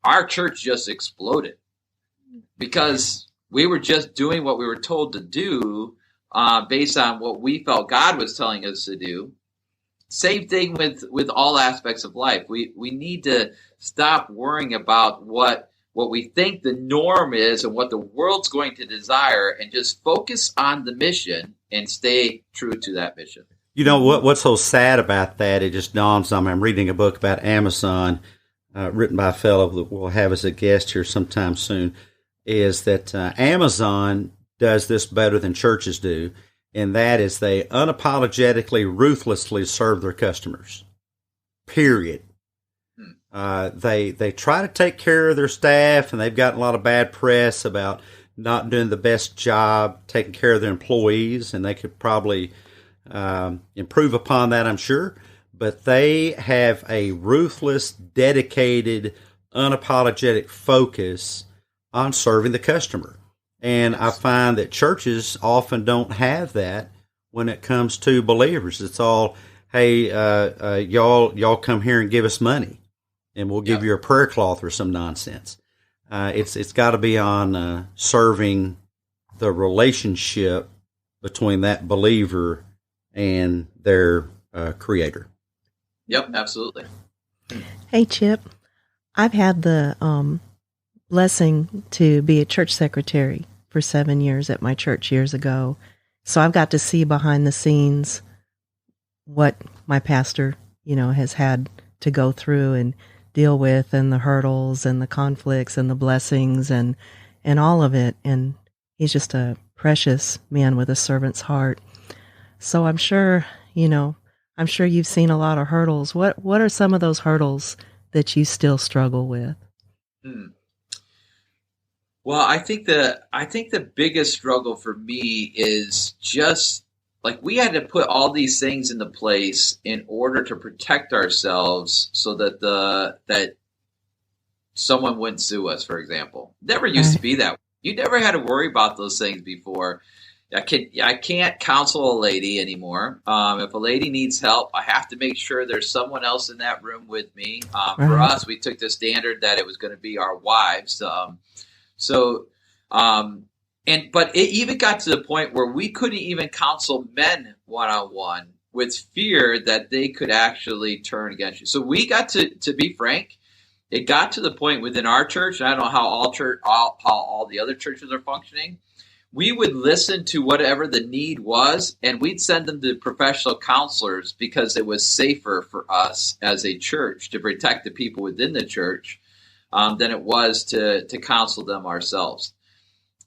Our church just exploded because we were just doing what we were told to do based on what we felt God was telling us to do. Same thing with all aspects of life. We need to stop worrying about what we think the norm is and what the world's going to desire, and just focus on the mission and stay true to that mission. You know what's so sad about that? It just dawns on me. I'm reading a book about Amazon, written by a fellow that we'll have as a guest here sometime soon. Is that Amazon does this better than churches do, and that is they unapologetically, ruthlessly serve their customers. Period. They try to take care of their staff, and they've gotten a lot of bad press about not doing the best job taking care of their employees, and they could probably improve upon that, I'm sure. But they have a ruthless, dedicated, unapologetic focus on serving the customer. And I find that churches often don't have that when it comes to believers. It's all, hey, y'all come here and give us money, and we'll give you a prayer cloth or some nonsense. It's got to be on serving the relationship between that believer and their creator. Yep, absolutely. Hey, Chip, I've had the blessing to be a church secretary for 7 years at my church years ago. So I've got to see behind the scenes what my pastor, has had to go through. And deal with, and the hurdles and the conflicts and the blessings and all of it. And he's just a precious man with a servant's heart. So I'm sure, I'm sure you've seen a lot of hurdles. What are some of those hurdles that you still struggle with? Well, I think the biggest struggle for me is just like we had to put all these things into place in order to protect ourselves so that that someone wouldn't sue us, for example. Never used to be that way. You never had to worry about those things before. I can't counsel a lady anymore. If a lady needs help, I have to make sure there's someone else in that room with me. For us, we took the standard that it was going to be our wives. But it even got to the point where we couldn't even counsel men one-on-one with fear that they could actually turn against you. So we got to be frank, it got to the point within our church, and I don't know how all the other churches are functioning. We would listen to whatever the need was, and we'd send them to professional counselors because it was safer for us as a church to protect the people within the church than it was to counsel them ourselves.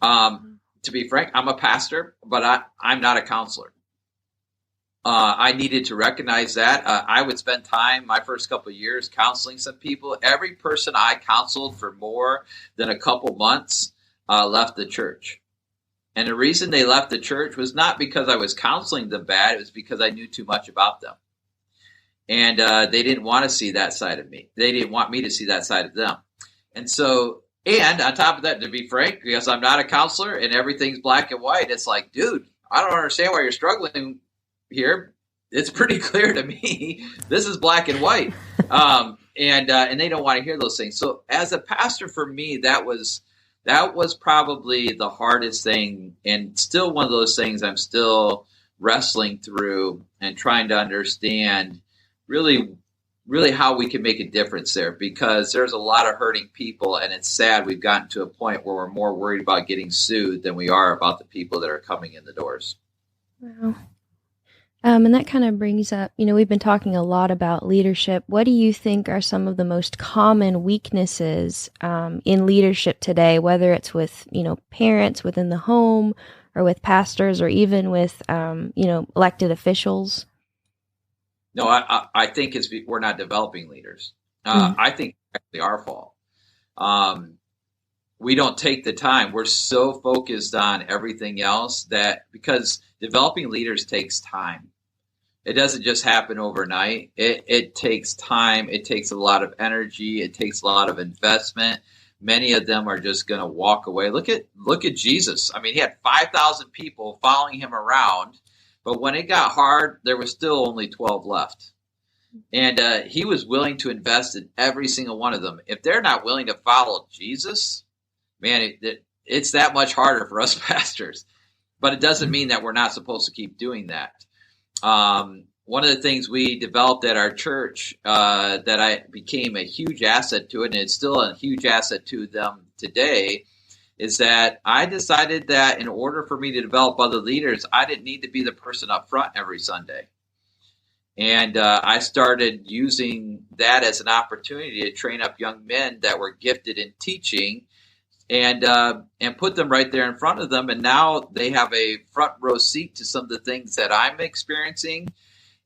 To be frank, I'm a pastor, but I'm not a counselor. I needed to recognize that. I would spend time my first couple of years counseling some people. Every person I counseled for more than a couple months left the church. And the reason they left the church was not because I was counseling them bad. It was because I knew too much about them. And they didn't want to see that side of me. They didn't want me to see that side of them. And on top of that, to be frank, because I'm not a counselor and everything's black and white, it's like, dude, I don't understand why you're struggling here. It's pretty clear to me. This is black and white. And they don't want to hear those things. So as a pastor, for me, that was probably the hardest thing, and still one of those things I'm still wrestling through and trying to understand really how we can make a difference there, because there's a lot of hurting people, and it's sad we've gotten to a point where we're more worried about getting sued than we are about the people that are coming in the doors. Wow. And that kind of brings up, we've been talking a lot about leadership. What do you think are some of the most common weaknesses in leadership today, whether it's with, parents within the home or with pastors or even with, elected officials? No, I think we're not developing leaders. I think it's actually our fault. We don't take the time. We're so focused on everything else because developing leaders takes time. It doesn't just happen overnight. It takes time. It takes a lot of energy. It takes a lot of investment. Many of them are just going to walk away. Look at Jesus. I mean, he had 5,000 people following him around, but when it got hard, there was still only 12 left. And he was willing to invest in every single one of them. If they're not willing to follow Jesus, man, it's that much harder for us pastors. But it doesn't mean that we're not supposed to keep doing that. One of the things we developed at our church that I became a huge asset to it, and it's still a huge asset to them today, is that I decided that in order for me to develop other leaders, I didn't need to be the person up front every Sunday. And I started using that as an opportunity to train up young men that were gifted in teaching and put them right there in front of them. And now they have a front row seat to some of the things that I'm experiencing.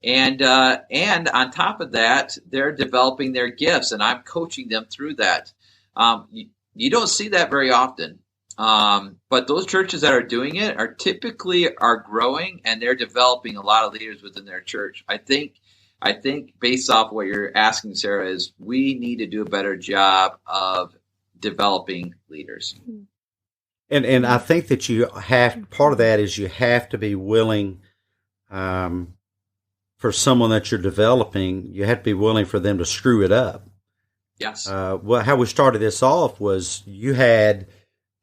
And on top of that, they're developing their gifts, and I'm coaching them through that. You don't see that very often. But those churches that are doing it are typically growing, and they're developing a lot of leaders within their church. I think based off what you're asking, Sarah, is we need to do a better job of developing leaders. And I think that part of that is you have to be willing, for someone that you're developing, you have to be willing for them to screw it up. Yes. Well, how we started this off was you had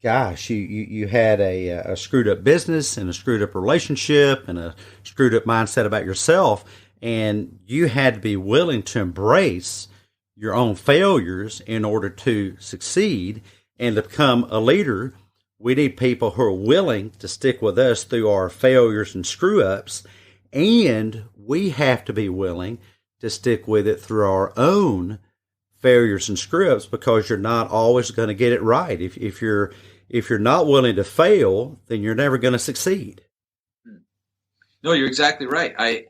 a screwed up business and a screwed up relationship and a screwed up mindset about yourself. And you had to be willing to embrace your own failures in order to succeed and to become a leader. We need people who are willing to stick with us through our failures and screw ups. And we have to be willing to stick with it through our own failures and screw-ups because you're not always going to get it right. If you're not willing to fail, then you're never going to succeed. No, you're exactly right.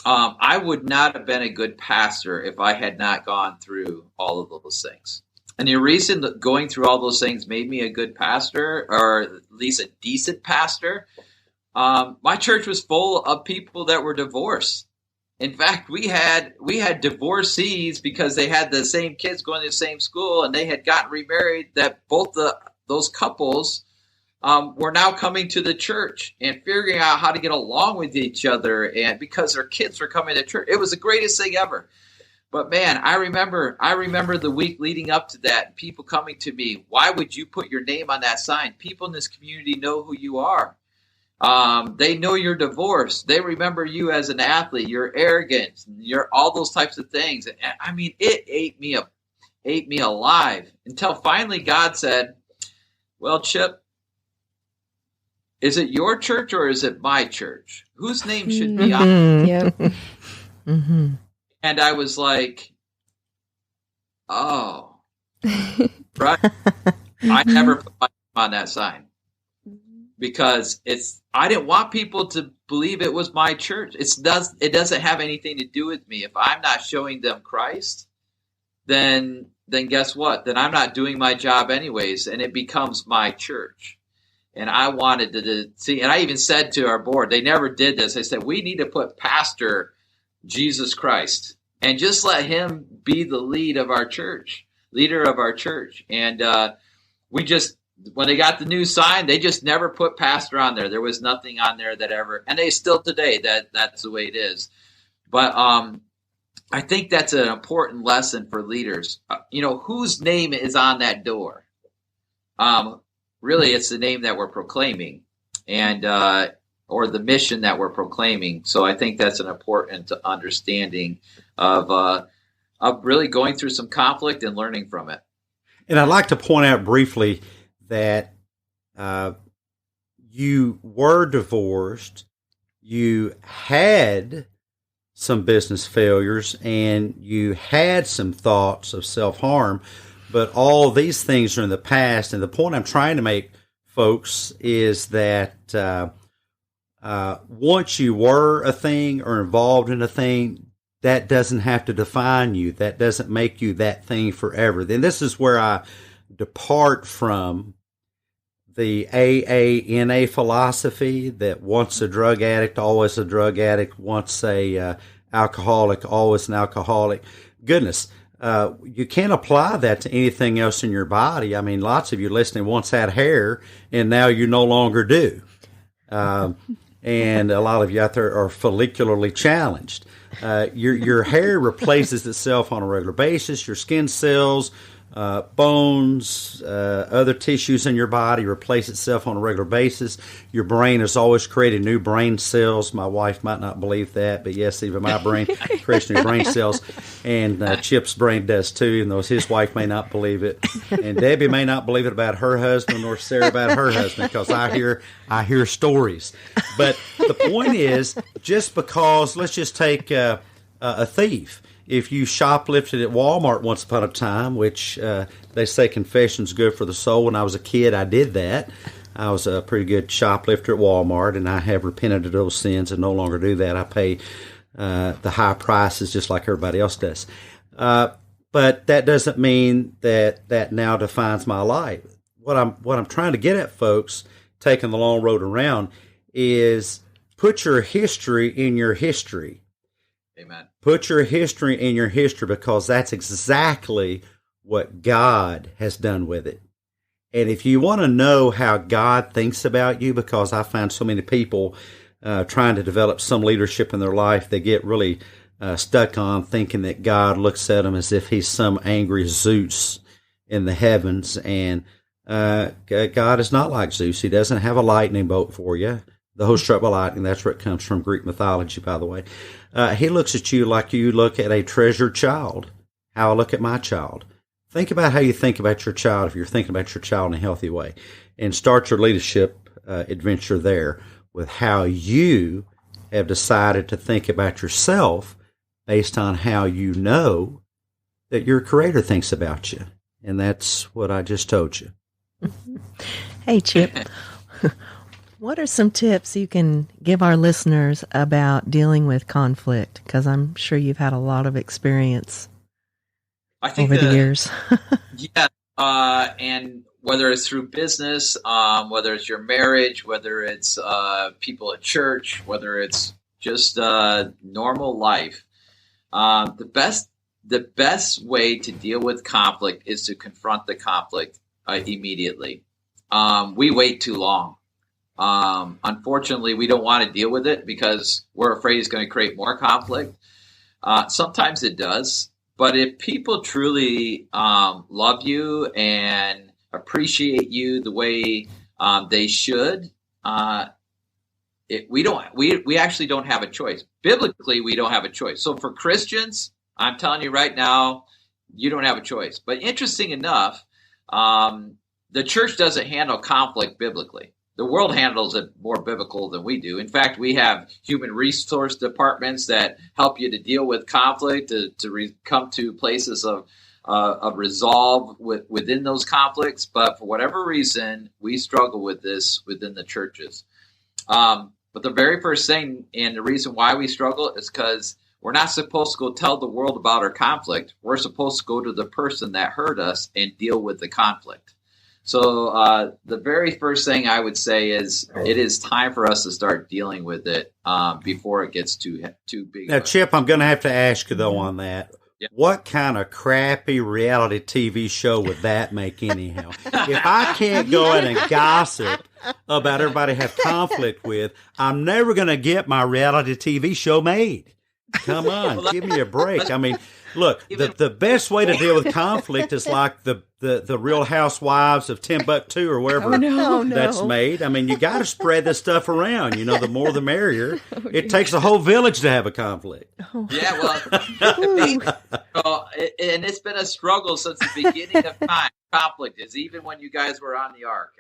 I would not have been a good pastor if I had not gone through all of those things. And the reason that going through all those things made me a good pastor, or at least a decent pastor, my church was full of people that were divorced. In fact, we had divorcees because they had the same kids going to the same school, and they had gotten remarried. That both those couples were now coming to the church and figuring out how to get along with each other, and because their kids were coming to church, it was the greatest thing ever. But man, I remember the week leading up to that, people coming to me, why would you put your name on that sign? People in this community know who you are. They know you're divorced. They remember you as an athlete, your arrogance, your all those types of things. And I mean, it ate me alive until finally God said, well, Chip, is it your church or is it my church? Whose name should be on it? Yep. Mm-hmm. And I was like, oh, right. I never put my name on that sign. Because I didn't want people to believe it was my church. It doesn't have anything to do with me. If I'm not showing them Christ, then guess what? Then I'm not doing my job anyways, and it becomes my church. And I wanted to see, and I even said to our board, they never did this. I said, we need to put Pastor Jesus Christ and just let him be the leader of our church. And when they got the new sign, they just never put pastor on there. There was nothing on there that ever, and they still today, that's the way it is. But I think that's an important lesson for leaders. Whose name is on that door? Really, it's the name that we're proclaiming, and or the mission that we're proclaiming. So I think that's an important understanding of really going through some conflict and learning from it. And I'd like to point out briefly that you were divorced, you had some business failures, and you had some thoughts of self-harm, but all these things are in the past. And the point I'm trying to make, folks, is that once you were a thing or involved in a thing, that doesn't have to define you. That doesn't make you that thing forever. Then this is where I depart from the AANA philosophy that once a drug addict, always a drug addict, once a alcoholic, always an alcoholic. Goodness, you can't apply that to anything else in your body. I mean, lots of you listening once had hair, and now you no longer do. And a lot of you out there are follicularly challenged. Your hair replaces itself on a regular basis. Your skin cells, bones, other tissues in your body replace itself on a regular basis. Your brain is always creating new brain cells. My wife might not believe that, but yes, even my brain creates new brain cells. And Chip's brain does too, even though his wife may not believe it. And Debbie may not believe it about her husband, nor Sarah about her husband, because I hear stories. But the point is, just because, let's just take a thief. If you shoplifted at Walmart once upon a time, which they say confession's good for the soul. When I was a kid, I did that. I was a pretty good shoplifter at Walmart, and I have repented of those sins and no longer do that. I pay the high prices just like everybody else does. But that doesn't mean that now defines my life. What I'm trying to get at, folks, taking the long road around, is put your history in your history. Amen. Put your history in your history, because that's exactly what God has done with it. And if you want to know how God thinks about you, because I find so many people trying to develop some leadership in their life, they get really stuck on thinking that God looks at them as if he's some angry Zeus in the heavens. And God is not like Zeus. He doesn't have a lightning bolt for you. The whole struck by lightning, that's where it comes from, Greek mythology, by the way. He looks at you like you look at a treasured child, how I look at my child. Think about how you think about your child if you're thinking about your child in a healthy way. And start your leadership adventure there with how you have decided to think about yourself based on how you know that your Creator thinks about you. And that's what I just told you. Hey, Chip, what are some tips you can give our listeners about dealing with conflict? Because I'm sure you've had a lot of experience over the years. Yeah, and whether it's through business, whether it's your marriage, whether it's people at church, whether it's just normal life, the best way to deal with conflict is to confront the conflict immediately. We wait too long. Unfortunately, we don't want to deal with it because we're afraid it's going to create more conflict. Sometimes it does. But if people truly love you and appreciate you the way they should, we actually don't have a choice. Biblically, we don't have a choice. So for Christians, I'm telling you right now, you don't have a choice. But interesting enough, the church doesn't handle conflict biblically. The world handles it more biblical than we do. In fact, we have human resource departments that help you to deal with conflict, to come to places of resolve within those conflicts. But for whatever reason, we struggle with this within the churches. But the very first thing, and the reason why we struggle, is because we're not supposed to go tell the world about our conflict. We're supposed to go to the person that hurt us and deal with the conflict. So the very first thing I would say is it is time for us to start dealing with it before it gets too big. Now, Chip, I'm going to have to ask you, though, on that. Yeah. What kind of crappy reality TV show would that make anyhow? If I can't go in and gossip about everybody I have conflict with, I'm never going to get my reality TV show made. Come on, give me a break. I mean, look, the best way to deal with conflict is like the Real Housewives of Timbuktu or wherever that's made. I mean, you got to spread this stuff around. You know, the more the merrier. It takes a whole village to have a conflict. Yeah, well, and it's been a struggle since the beginning of time. Conflict is even when you guys were on the ark.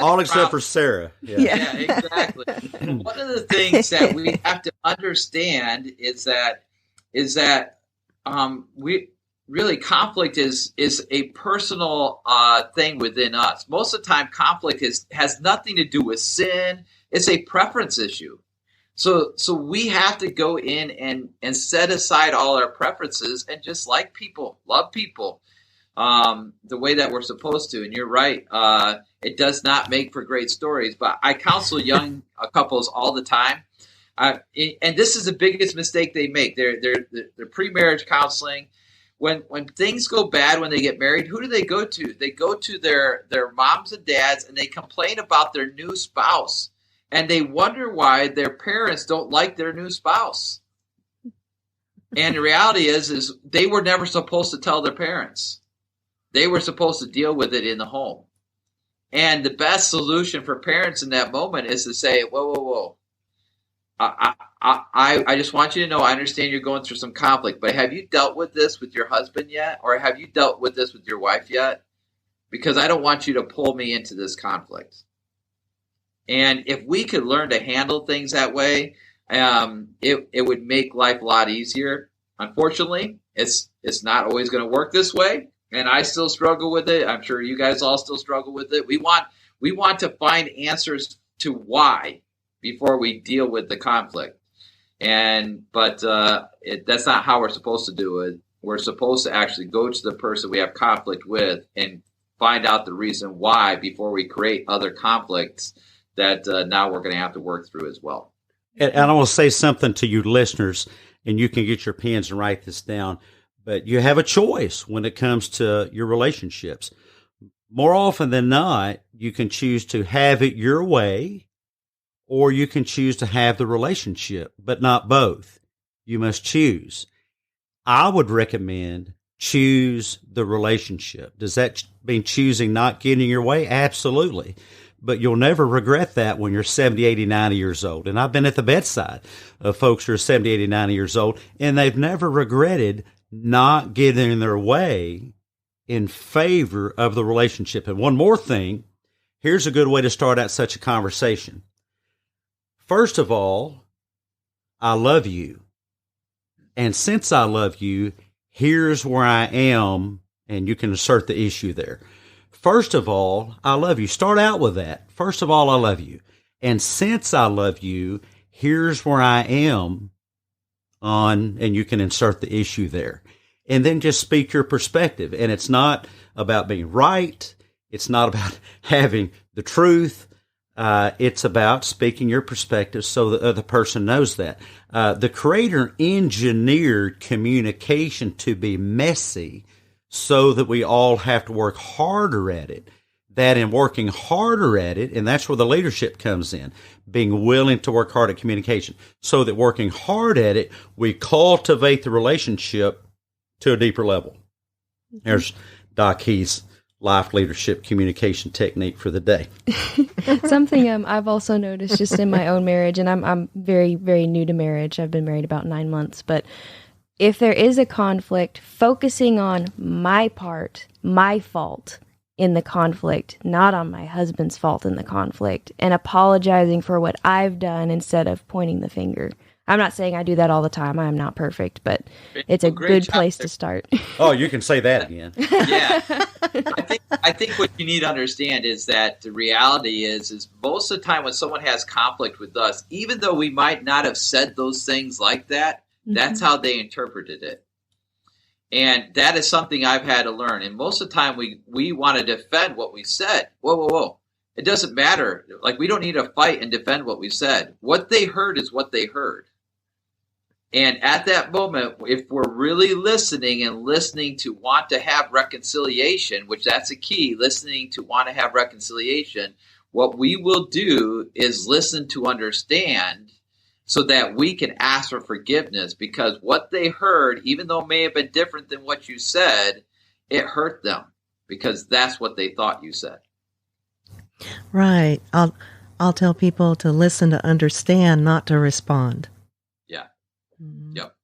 All except for Sarah. Yeah, exactly. One of the things that we have to understand is that we really conflict is a personal thing within us. Most of the time, conflict has nothing to do with sin. It's a preference issue. So we have to go in and set aside all our preferences and just like people, love people the way that we're supposed to. And you're right. It does not make for great stories, but I counsel young couples all the time. And this is the biggest mistake they make. They're pre-marriage counseling. When things go bad when they get married, who do they go to? They go to their moms and dads, and they complain about their new spouse. And they wonder why their parents don't like their new spouse. And the reality is they were never supposed to tell their parents. They were supposed to deal with it in the home. And the best solution for parents in that moment is to say, whoa. I just want you to know, I understand you're going through some conflict, but have you dealt with this with your husband yet? Or have you dealt with this with your wife yet? Because I don't want you to pull me into this conflict. And if we could learn to handle things that way, it would make life a lot easier. Unfortunately, it's not always going to work this way, and I still struggle with it. I'm sure you guys all still struggle with it. We want to find answers to why before we deal with the conflict. But that's not how we're supposed to do it. We're supposed to actually go to the person we have conflict with and find out the reason why before we create other conflicts that now we're going to have to work through as well. And I want to say something to you listeners, and you can get your pens and write this down, but you have a choice when it comes to your relationships. More often than not, you can choose to have it your way, or you can choose to have the relationship, but not both. You must choose. I would recommend choose the relationship. Does that mean choosing not getting your way? Absolutely. But you'll never regret that when you're 70, 80, 90 years old. And I've been at the bedside of folks who are 70, 80, 90 years old, and they've never regretted not getting in their way in favor of the relationship. And one more thing, here's a good way to start out such a conversation. First of all, I love you. And since I love you, here's where I am, and you can insert the issue there. First of all, I love you. Start out with that. First of all, I love you. And since I love you, here's where I am on, and you can insert the issue there. And then just speak your perspective. And it's not about being right. It's not about having the truth. It's about speaking your perspective so the other person knows that. The Creator engineered communication to be messy so that we all have to work harder at it. That in working harder at it, and that's where the leadership comes in, being willing to work hard at communication, so that working hard at it, we cultivate the relationship to a deeper level. There's Doc Heath's life leadership communication technique for the day. Something I've also noticed just in my own marriage, and I'm very, very new to marriage. I've been married about 9 months, but if there is a conflict, focusing on my part, my fault in the conflict, not on my husband's fault in the conflict, and apologizing for what I've done instead of pointing the finger. I'm not saying I do that all the time. I am not perfect, but it's a good place to start. Oh, you can say that again. Yeah. I think what you need to understand is that the reality is most of the time when someone has conflict with us, even though we might not have said those things like that, that's how they interpreted it. And that is something I've had to learn. And most of the time we want to defend what we said. Whoa. It doesn't matter. Like, we don't need to fight and defend what we said. What they heard is what they heard. And at that moment, if we're really listening and listening to want to have reconciliation, which that's a key, listening to want to have reconciliation, what we will do is listen to understand so that we can ask for forgiveness, because what they heard, even though it may have been different than what you said, it hurt them because that's what they thought you said. Right. I'll tell people to listen to understand, not to respond. Yeah. Yep.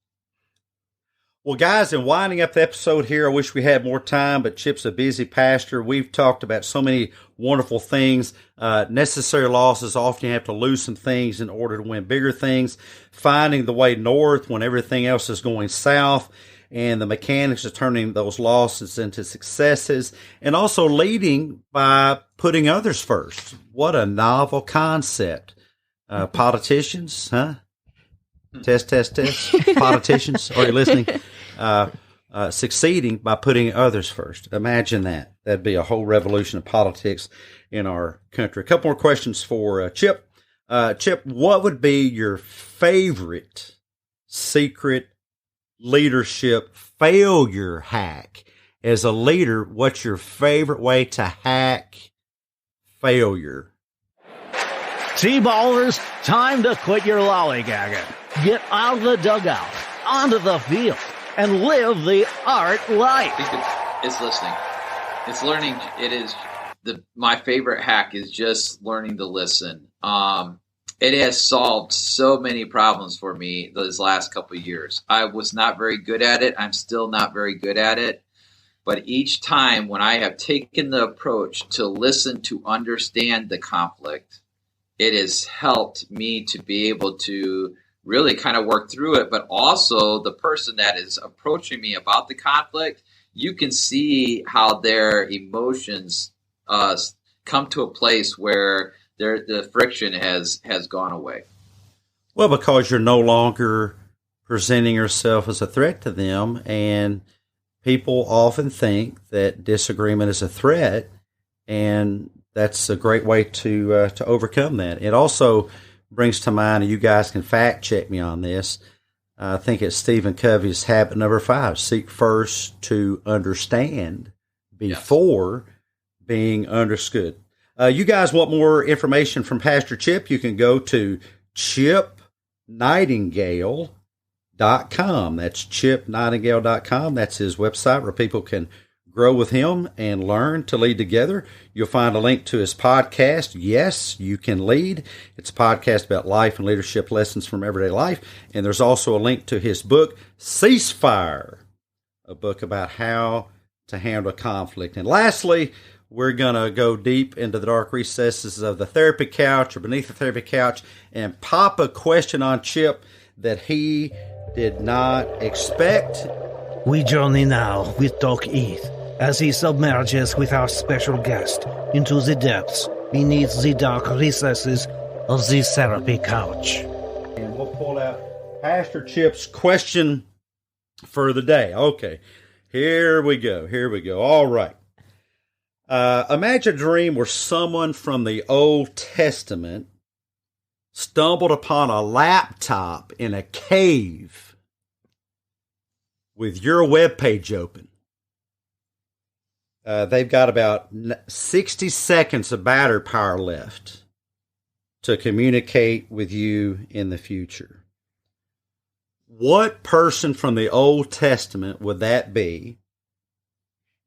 Well, guys, in winding up the episode here, I wish we had more time, but Chip's a busy pastor. We've talked about so many wonderful things. Necessary losses, often you have to lose some things in order to win bigger things. Finding the way north when everything else is going south, and the mechanics of turning those losses into successes, and also leading by putting others first. What a novel concept. Politicians, huh? Test. Politicians, are you listening? Succeeding by putting others first. Imagine that. That'd be a whole revolution of politics in our country. A couple more questions for Chip. Chip, what would be your favorite secret leadership failure hack? As a leader, what's your favorite way to hack failure? T-ballers, time to quit your lollygagging. Get out of the dugout, onto the field, and live the art life. I think it's listening. It's learning. It is my favorite hack is just learning to listen. It has solved so many problems for me those last couple of years. I was not very good at it. I'm still not very good at it. But each time when I have taken the approach to listen to understand the conflict, it has helped me to be able to really kind of work through it. But also the person that is approaching me about the conflict, you can see how their emotions come to a place where the friction has gone away. Well, because you're no longer presenting yourself as a threat to them, and people often think that disagreement is a threat, and that's a great way to overcome that. It also brings to mind, and you guys can fact check me on this, I think it's Stephen Covey's habit number 5, seek first to understand before being understood. You guys want more information from Pastor Chip, you can go to chipnightingale.com. That's chipnightingale.com. That's his website where people can grow with him and learn to lead together. You'll find a link to his podcast, Yes, You Can Lead. It's a podcast about life and leadership lessons from everyday life. And there's also a link to his book, Ceasefire, a book about how to handle conflict. And lastly, we're going to go deep into the dark recesses of the therapy couch or beneath the therapy couch and pop a question on Chip that he did not expect. We journey now with Doc Heath as he submerges with our special guest into the depths beneath the dark recesses of the therapy couch. And we'll pull out Pastor Chip's question for the day. Okay, here we go. All right. Imagine a dream where someone from the Old Testament stumbled upon a laptop in a cave with your webpage open. They've got about 60 seconds of battery power left to communicate with you in the future. What person from the Old Testament would that be?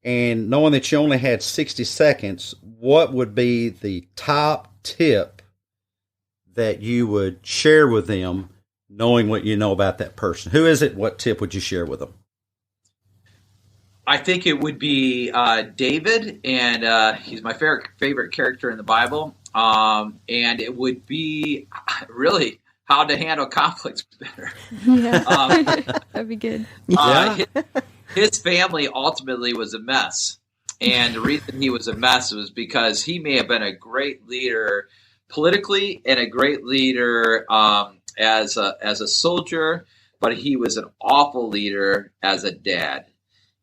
And knowing that you only had 60 seconds, what would be the top tip that you would share with them, knowing what you know about that person? Who is it? What tip would you share with them? I think it would be David, and he's my favorite character in the Bible. And it would be really how to handle conflicts better. Yeah, that'd be good. His family ultimately was a mess. And the reason he was a mess was because he may have been a great leader politically and a great leader as a soldier, but he was an awful leader as a dad.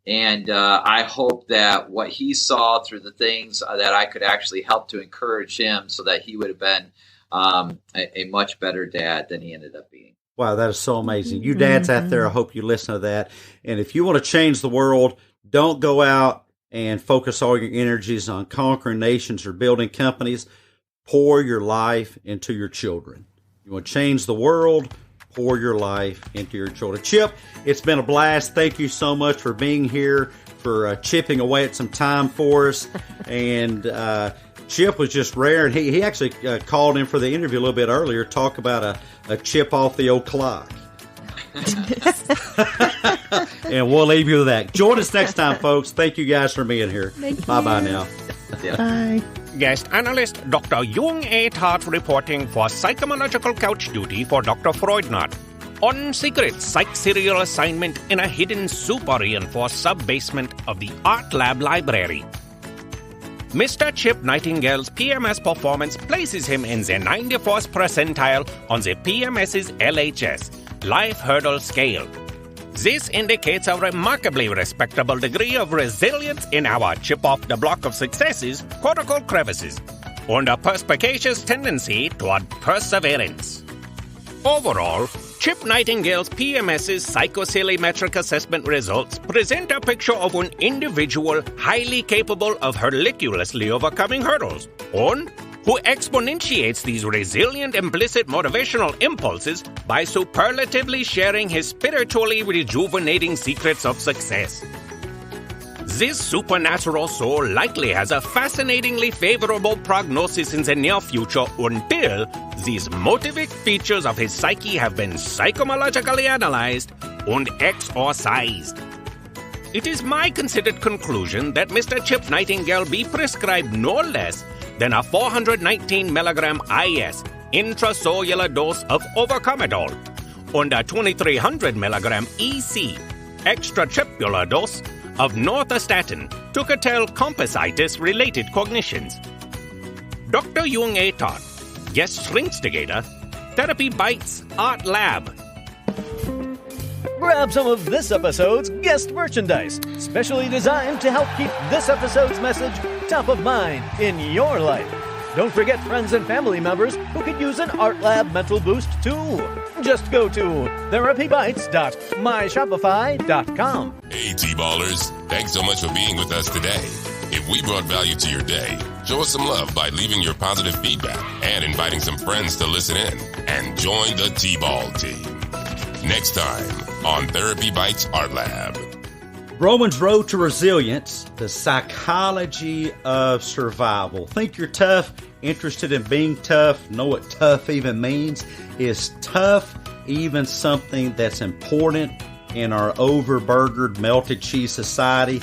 And I hope that what he saw through the things that I could actually help to encourage him so that he would have been a much better dad than he ended up being. Wow, that is so amazing. You dads out there, I hope you listen to that. And if you want to change the world, don't go out and focus all your energies on conquering nations or building companies. Pour your life into your children. You want to change the world? Pour your life into your children. Chip, it's been a blast. Thank you so much for being here, for chipping away at some time for us. And Chip was just rare. And he actually called in for the interview a little bit earlier, talk about a chip off the old clock. And we'll leave you with that. Join us next time, folks. Thank you guys for being here. Bye-bye now. Yeah. Bye. Guest analyst Dr. Jung A.R.T. reporting for psychomological couch duty for Dr. Freudnot. On secret psych serial assignment in a hidden super-reinforced sub-basement of the Art Lab library. Mr. Chip Nightingale's PMS performance places him in the 91st percentile on the PMS's LHS, Life Hurdle Scale. This indicates a remarkably respectable degree of resilience in our chip-off-the-block of successes, cortical crevices, and a perspicacious tendency toward perseverance. Overall, Chip Nightingale's PMS's psychosillymetric assessment results present a picture of an individual highly capable of herculously overcoming hurdles, and who exponentiates these resilient implicit motivational impulses by superlatively sharing his spiritually rejuvenating secrets of success. This supernatural soul likely has a fascinatingly favorable prognosis in the near future until these motivic features of his psyche have been psychomologically analyzed and exorcised. It is my considered conclusion that Mr. Chip Nightingale be prescribed no less than a 419 milligram IS intracellular dose of Overcomedol and a 2300 milligram EC extratripular dose of northostatin to curtail compasitis-related cognitions. Dr. Jung A.R.T., guest Shrinkstigator, Therapy Bites Art Lab. Grab some of this episode's guest merchandise, specially designed to help keep this episode's message top of mind in your life. Don't forget friends and family members who could use an Art Lab mental boost too. Just go to therapybites.myshopify.com. Hey, T-Ballers, thanks so much for being with us today. If we brought value to your day, show us some love by leaving your positive feedback and inviting some friends to listen in and join the T-Ball team. Next time on Therapy Bites Art Lab. Roman's Road to Resilience, the psychology of survival. Think you're tough, interested in being tough, know what tough even means? Is tough even something that's important in our overburgered melted cheese society?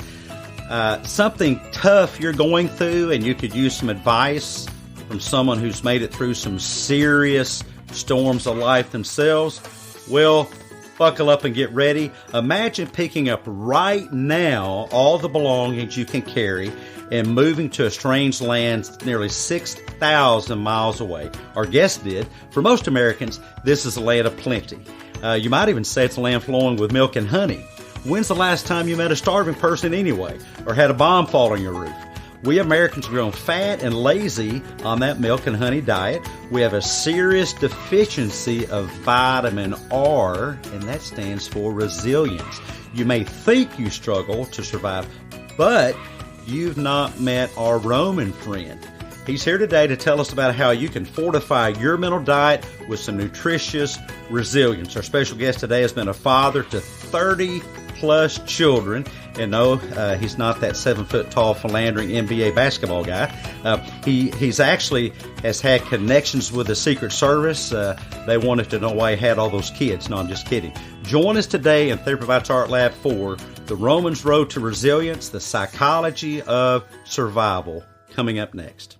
Something tough you're going through and you could use some advice from someone who's made it through some serious storms of life themselves? Well, buckle up and get ready. Imagine picking up right now all the belongings you can carry and moving to a strange land nearly 6,000 miles away. Our guest did. For most Americans, this is a land of plenty. You might even say it's a land flowing with milk and honey. When's the last time you met a starving person anyway, or had a bomb fall on your roof? We Americans have grown fat and lazy on that milk and honey diet. We have a serious deficiency of vitamin R, and that stands for resilience. You may think you struggle to survive, but you've not met our Roman friend. He's here today to tell us about how you can fortify your mental diet with some nutritious resilience. Our special guest today has been a father to 30-plus children. And no, he's not that 7-foot-tall philandering NBA basketball guy. He's actually has had connections with the Secret Service. They wanted to know why he had all those kids. No, I'm just kidding. Join us today in Therapy Bites Art Lab for The Roman's Road to Resilience, the Psychology of Survival, coming up next.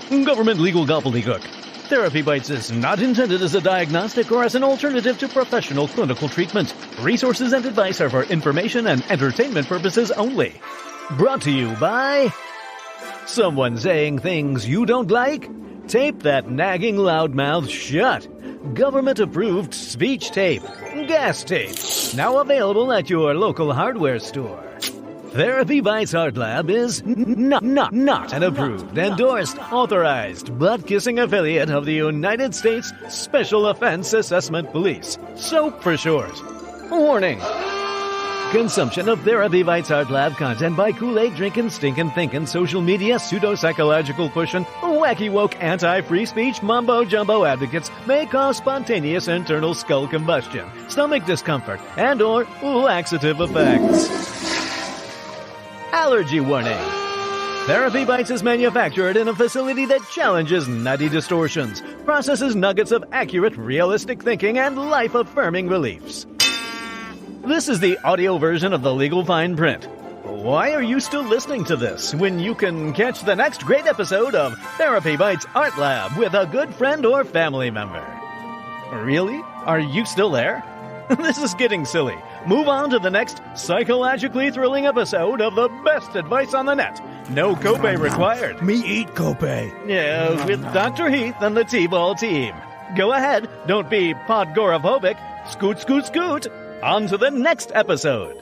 Government legal gobbledygook. Therapy Bites is not intended as a diagnostic or as an alternative to professional clinical treatment. Resources and advice are for information and entertainment purposes only. Brought to you by someone saying things you don't like? Tape that nagging loudmouth shut. Government-approved speech tape. Gas tape. Now available at your local hardware store. Therapy Bites Art Lab is not an approved, endorsed, authorized, butt-kissing affiliate of the United States Special Offense Assessment Police. SOAP for short. Warning. Consumption of Therapy Bites Art Lab content by Kool-Aid drinking, stinking, thinking, social media, pseudo-psychological pushing, wacky woke, anti-free speech, mumbo-jumbo advocates may cause spontaneous internal skull combustion, stomach discomfort, and or laxative effects. Allergy warning. Therapy Bites is manufactured in a facility that challenges nutty distortions, processes nuggets of accurate, realistic thinking, and life-affirming beliefs. This is the audio version of the legal fine print. Why are you still listening to this when you can catch the next great episode of Therapy Bites Art Lab with a good friend or family member? Really? Are you still there? This is getting silly. Move on to the next psychologically thrilling episode of the best advice on the net. No copay required. Me eat copay. Yeah, with Dr. Heath and the T-Ball team. Go ahead, don't be podgoraphobic. Scoot, scoot, scoot. On to the next episode.